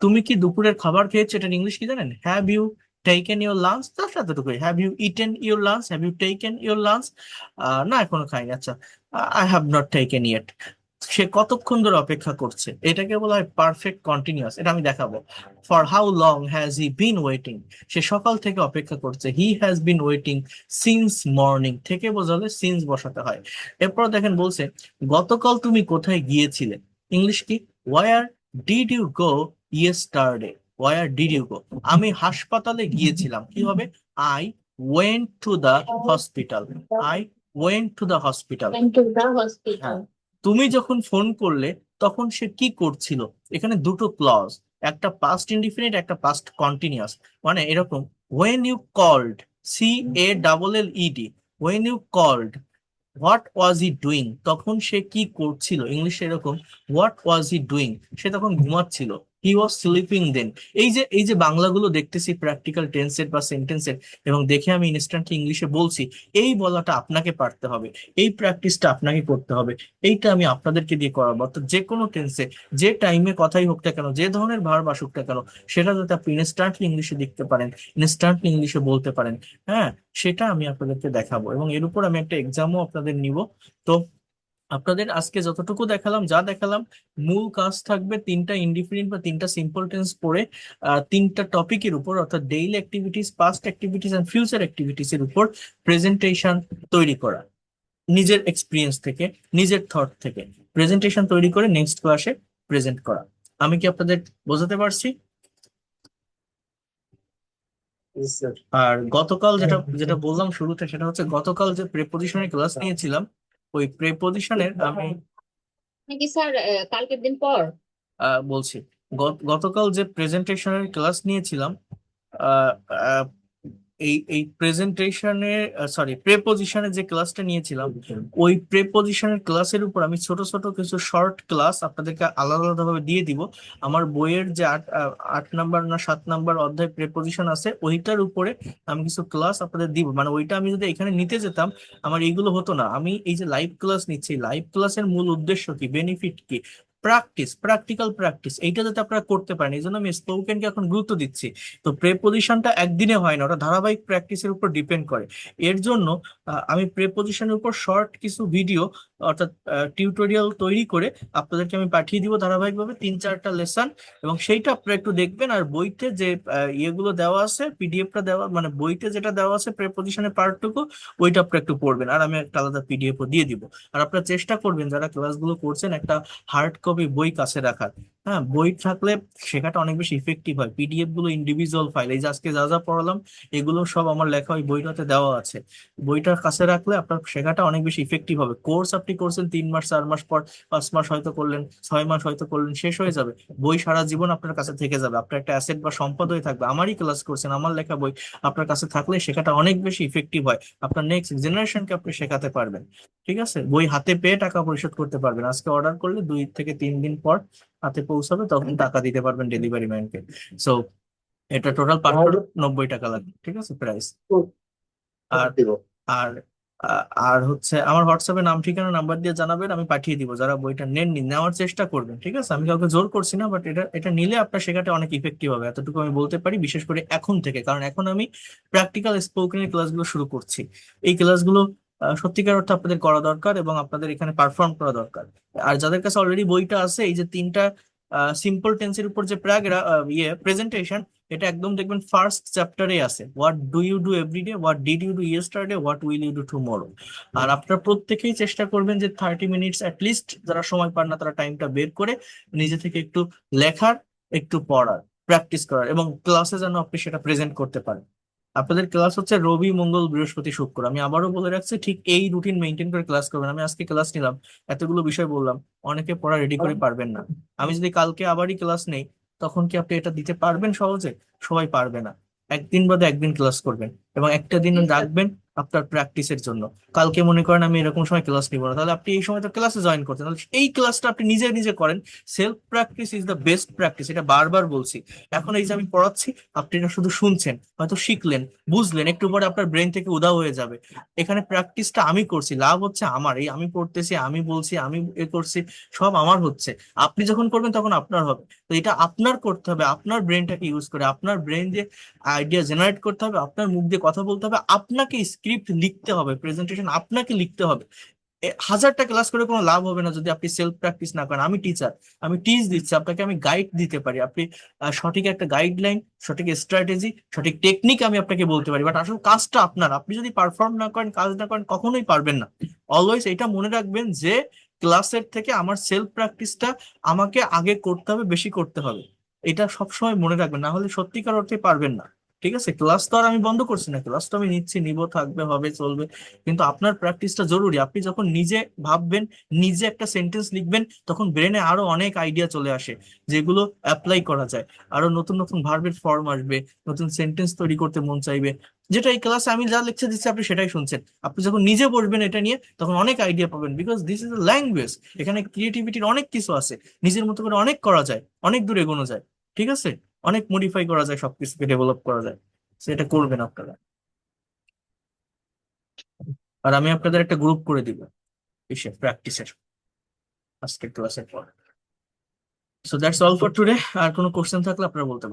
তুমি কি দুপুরের খাবার খেয়েছো, এটার ইংলিশ কি জানেন? Have you taken your lunch. Just এতটুকুই, have you eaten your lunch, have you taken your lunch. না, এখনো খাইনি। আচ্ছা, I have not taken yet. সে কতক্ষণ ধরে অপেক্ষা করছে, এটাকে বলা হয় পারফেক্ট কন্টিনিউয়াস। এটা আমি দেখাবো। For how long has he been waiting, সে সকাল থেকে অপেক্ষা করছে। He has been waiting since morning, থেকে বোঝালে সিন্স বসাতে হয়। এরপর দেখেন বলছে গতকাল তুমি কোথায় গিয়েছিলে, ইংলিশ কি? Where did you go yesterday. Where did you go, আমি হাসপাতালে গিয়েছিলাম, কি হবে? I went to the hospital. I went to the hospital. Went to the hospital. হ্যাঁ, তুমি যখন ফোন করলে তখন সে কি করছিল। এখানে দুটো ক্লজ, একটা পাস্ট ইনডিফিনিট, একটা পাস্ট কন্টিনিউয়াস। মানে এরকম, when you called, CALLED, when you called, what was he doing, তখন সে কি করছিল। ইংলিশে এরকম, হোয়াট ওয়াজ হি ডুইং, সে তখন ঘুমাচ্ছিল। হি ওয়াজ স্লিপিং দেন। এই যে বাংলাগুলো দেখতেছি প্র্যাকটিক্যাল টেন্সের বা সেন্টেন্সের, এবং দেখে আমি ইনস্ট্যান্টলি ইংলিশে বলছি, এই বলাটা আপনাকে পারতে হবে, এই প্র্যাকটিসটা আপনাকে করতে হবে। এইটা আমি আপনাদেরকে দিয়ে করাবো। অর্থাৎ যে কোনো টেন্সে, যে টাইমে কথাই হোক না কেন, যে ধরনের ভার্ব আসুক না কেন, সেটা যাতে আপনি ইনস্ট্যান্টলি ইংলিশে লিখতে পারেন, ইনস্ট্যান্টলি ইংলিশে বলতে পারেন। হ্যাঁ, সেটা আমি আপনাদেরকে দেখাবো, এবং এর উপর আমি একটা এক্সামও আপনাদের নিব। তো আপনাদের আজকে যতটুকু দেখালাম, যা দেখালাম, মূল কাজ থাকবে 3টা ইনডিফিনিট বা 3টা সিম্পল টেন্স পড়ে 3টা টপিকের উপর, অর্থাৎ daily activities, past activities and future activities এর উপর প্রেজেন্টেশন তৈরি করা, নিজের এক্সপিরিয়েন্স থেকে, নিজের থট থেকে প্রেজেন্টেশন তৈরি করে নেক্সট ক্লাসে প্রেজেন্ট করা। আমি কি আপনাদের বোঝাতে পারছি? আর গতকাল যেটা যেটা বললাম শুরুতে, সেটা হচ্ছে গতকাল যে প্রেপোজিশনের ক্লাস নিয়েছিলাম, ওই প্রেপোজিশনের আমি নাকি স্যার কালকের দিন পর? বলছি, গতকাল যে প্রেজেন্টেশনের ক্লাস নিয়েছিলাম, আহ, আহ, এই প্রেজেন্টেশনের, সরি, প্রেপোজিশনের যে ক্লাসটা নিয়েছিলাম, ওই প্রেপোজিশনের ক্লাসের উপর আমি ছোট ছোট কিছু শর্ট ক্লাস আপনাদেরকে আলাদা আলাদা ভাবে দিয়ে দিব। আমার বইয়ের যে 8 নাম্বার না 7 নাম্বার অধ্যায় প্রেপোজিশন আছে, ওইটার উপরে আমি কিছু ক্লাস আপনাদের দিব। মানে ওইটা আমি যদি এখানে নিতে যেতাম, আমার এইগুলো হতো না। আমি এই যে লাইভ ক্লাস নিচ্ছি, লাইভ ক্লাসের মূল উদ্দেশ্য কি, বেনিফিট কি? প্র্যাকটিস, প্র্যাকটিক্যাল প্র্যাকটিস, এইটা যাতে আপনারা করতে পারেন, এই জন্য আমি স্পোকেনকে এখন গুরুত্ব দিচ্ছি। তো প্রেপোজিশনটা একদিনে হয় না, ওটা ধারাবাহিক প্র্যাকটিসের উপর ডিপেন্ড করে। এর জন্য আমি প্রেপোজিশনের উপর শর্ট কিছু ভিডিও, অর্থাৎ টিউটোরিয়াল তৈরি করে আপনাদেরকে আমি পাঠিয়ে দিব ধারাবাহিকভাবে 3-4টা লেসন, এবং সেইটা আপনারা একটু দেখবেন। আর বইতে যে ইয়েগুলো দেওয়া আছে, পিডিএফটা দেওয়া, মানে বইতে যেটা দেওয়া আছে প্রেপোজিশনের পার্টটুকু, ওইটা আপনারা একটু পড়বেন, আর আমি একটা আলাদা পিডিএফও দিয়ে দিব। আর আপনারা চেষ্টা করবেন যারা ক্লাসগুলো করছেন, একটা হার্ড কপি বই কাছে রাখার। হ্যাঁ, বই থাকলে শেখাটা অনেক বেশি ইফেক্টিভ হয়। পিডিএফ গুলো ইন্ডিভিজুয়াল ফাইল, এই যে আজকে যা যা পড়ালাম এগুলো সব আমার লেখা ওই বইটাতে দেওয়া আছে। বইটার কাছে রাখলে আপনার শেখাটা অনেক বেশি ইফেক্টিভ হবে। কোর্স আপনি করছেন 3 মাস 4 মাস পর, 5 মাস হয়তো করলেন, 6 মাস হয়তো করলেন, শেষ হয়ে যাবে। বই সারা জীবন আপনার কাছে থেকে যাবে, আপনার একটা অ্যাসেট বা সম্পদ হয়ে থাকবে। আমারই ক্লাস করছেন, আমার লেখা বই আপনার কাছে থাকলে শেখাটা অনেক বেশি ইফেক্টিভ হয়। আপনার নেক্সট জেনারেশনকে আপনি শেখাতে পারবেন। ঠিক আছে, বই হাতে পেয়ে টাকা পরিশোধ করতে পারবেন। আজকে অর্ডার করলে 2 থেকে 3 দিন পর হাতে পৌঁছাবে, তখন টাকা দিতে পারবেন ডেলিভারি ম্যানকে। সো এটা টোটাল 590 টাকা লাগবে, ঠিক আছে প্রাইস। আর আর আর হচ্ছে আমার হোয়াটসঅ্যাপে নাম ঠিকানা নাম্বার দিয়ে জানাবেন, আমি পাঠিয়ে দিব। যারা বইটা নেননি নেওয়ার চেষ্টা করবেন, ঠিক আছে। আমি কাউকে জোর করছি না, বাট এটা এটা নিলে আপনার শেখাটা অনেক ইফেক্টিভ হবে, এতটুকু আমি বলতে পারি। বিশেষ করে এখন থেকে, কারণ এখন আমি প্র্যাকটিক্যাল স্পোকেনের ক্লাসগুলো শুরু করছি। এই ক্লাসগুলো সত্যিকার অর্থে আপনাদের করা দরকার এবং আপনাদের এখানে পারফর্ম করা দরকার। আর যাদের কাছে অলরেডি বইটা আছে, এই যে 3টা সিম্পল টেন্সের উপর যে প্রেজেন্টেশন, এটা একদম দেখবেন ফার্স্ট চ্যাপ্টারে আছে। What do you do every day, what did you do yesterday, what will you do tomorrow. আর আপনারা প্রত্যেকেই চেষ্টা করবেন যে 30 মিনিটস লিস্ট, যারা সময় পান না তারা টাইমটা বের করে নিজে থেকে একটু লেখার, একটু পড়ার, প্র্যাকটিস করার, এবং ক্লাসে যেন আপনি সেটা প্রেজেন্ট করতে পারেন। আপনাদের ক্লাস হচ্ছে রবি মঙ্গল বৃহস্পতি শুক্র। আমি আবারও বলে রাখছি, ঠিক এই রুটিন মেনটেন করে ক্লাস করবেন। আমি আজকে ক্লাস নিলাম, এতগুলো বিষয় বললাম, অনেকে পড়া রেডি করে পারবেন না। আমি যদি কালকে আবারই ক্লাস নেই, তখন কি আপনি এটা দিতে পারবেন সহজে? সবাই পারবে না। একদিন বাদে একদিন ক্লাস করবেন এবং একটা দিন রাখবেন আপনার প্র্যাকটিসের জন্য। কালকে মনে করেন আমি এরকম সময় ক্লাস নিব না, তাহলে আপনি এই সময় তো ক্লাসে জয়েন করতেন। তাহলে এই ক্লাসটা আপনি নিজে নিজে করেন। Self practice is the best practice, এটা বারবার বলছি। এখন এই যে আমি পড়াচ্ছি, আপনি এটা শুধু শুনছেন, হয়তো শিখলেন, বুঝলেন, একটু পরে আপনার ব্রেন থেকে উধাও হয়ে যাবে। এখানে প্র্যাকটিসটা আমি করছি, লাভ হচ্ছে আমার। এই আমি পড়তেছি, আমি বলছি, আমি এ করছি, সব আমার হচ্ছে। আপনি যখন করবেন তখন আপনার হবে। তো এটা আপনার করতে হবে, আপনার ব্রেনটাকে ইউজ করে, আপনার ব্রেন দিয়ে আইডিয়া জেনারেট করতে হবে, আপনার মুখ দিয়ে কথা বলতে হবে, আপনাকে স্ক্রিপ্ট লিখতে হবে, প্রেজেন্টেশন আপনাকে লিখতে হবে। হাজারটা ক্লাস করে কোনো লাভ হবে না যদি আপনি সেলফ প্র্যাকটিস না করেন। আমি টিচার, আমি টিচ দিচ্ছি আপনাকে, আমি গাইড দিতে পারি। আপনি সঠিক একটা গাইডলাইন, সঠিক স্ট্র্যাটেজি, সঠিক টেকনিক আমি আপনাকে বলতে পারি, বাট আসলে কাজটা আপনার। আপনি যদি পারফর্ম না করেন, কাজ না করেন, কখনোই পারবেন না। অলওয়েজ এটা মনে রাখবেন যে ক্লাসের থেকে আমার সেলফ প্র্যাকটিসটা আমাকে আগে করতে হবে, বেশি করতে হবে। এটা সবসময় মনে রাখবেন, না হলে সত্যিকার অর্থে পারবেন না। ঠিক আছে, ক্লাস তো আর আমি বন্ধ করছি না, ক্লাস তো আমি নিচ্ছি, নিব, থাকবে, হবে, চলবে। কিন্তু আপনার প্র্যাকটিসটা জরুরি। আপনি যখন নিজে ভাববেন, নিজে একটা সেন্টেন্স লিখবেন, তখন ব্রেনে আরো অনেক আইডিয়া চলে আসে যেগুলো অ্যাপ্লাই করা যায়। আরো নতুন নতুন ভার্বের ফর্ম আসবে, নতুন সেন্টেন্স তৈরি করতে মন চাইবে। যেটা এই ক্লাসে আমি যা লেকচার দিচ্ছি আপনি সেটাই শুনছেন। আপনি যখন নিজে বসবেন এটা নিয়ে, তখন অনেক আইডিয়া পাবেন, because this is a language. এখানে ক্রিয়েটিভিটির অনেক কিছু আছে, নিজের মতো করে অনেক করা যায়, অনেক দূর এগোনো যায়। ঠিক আছে, অনেক মডিফাই করা যায়, সবকিছুকে ডেভেলপ করা যায়। সেটা করবেন আপনারা। আর আমি আপনাদের একটা গ্রুপ করে দিব এসে প্র্যাকটিসের, আজকের ক্লাসের পর। So that's all for today. আর কোনো কোশ্চেন থাকলে আপনারা বলতে পারেন।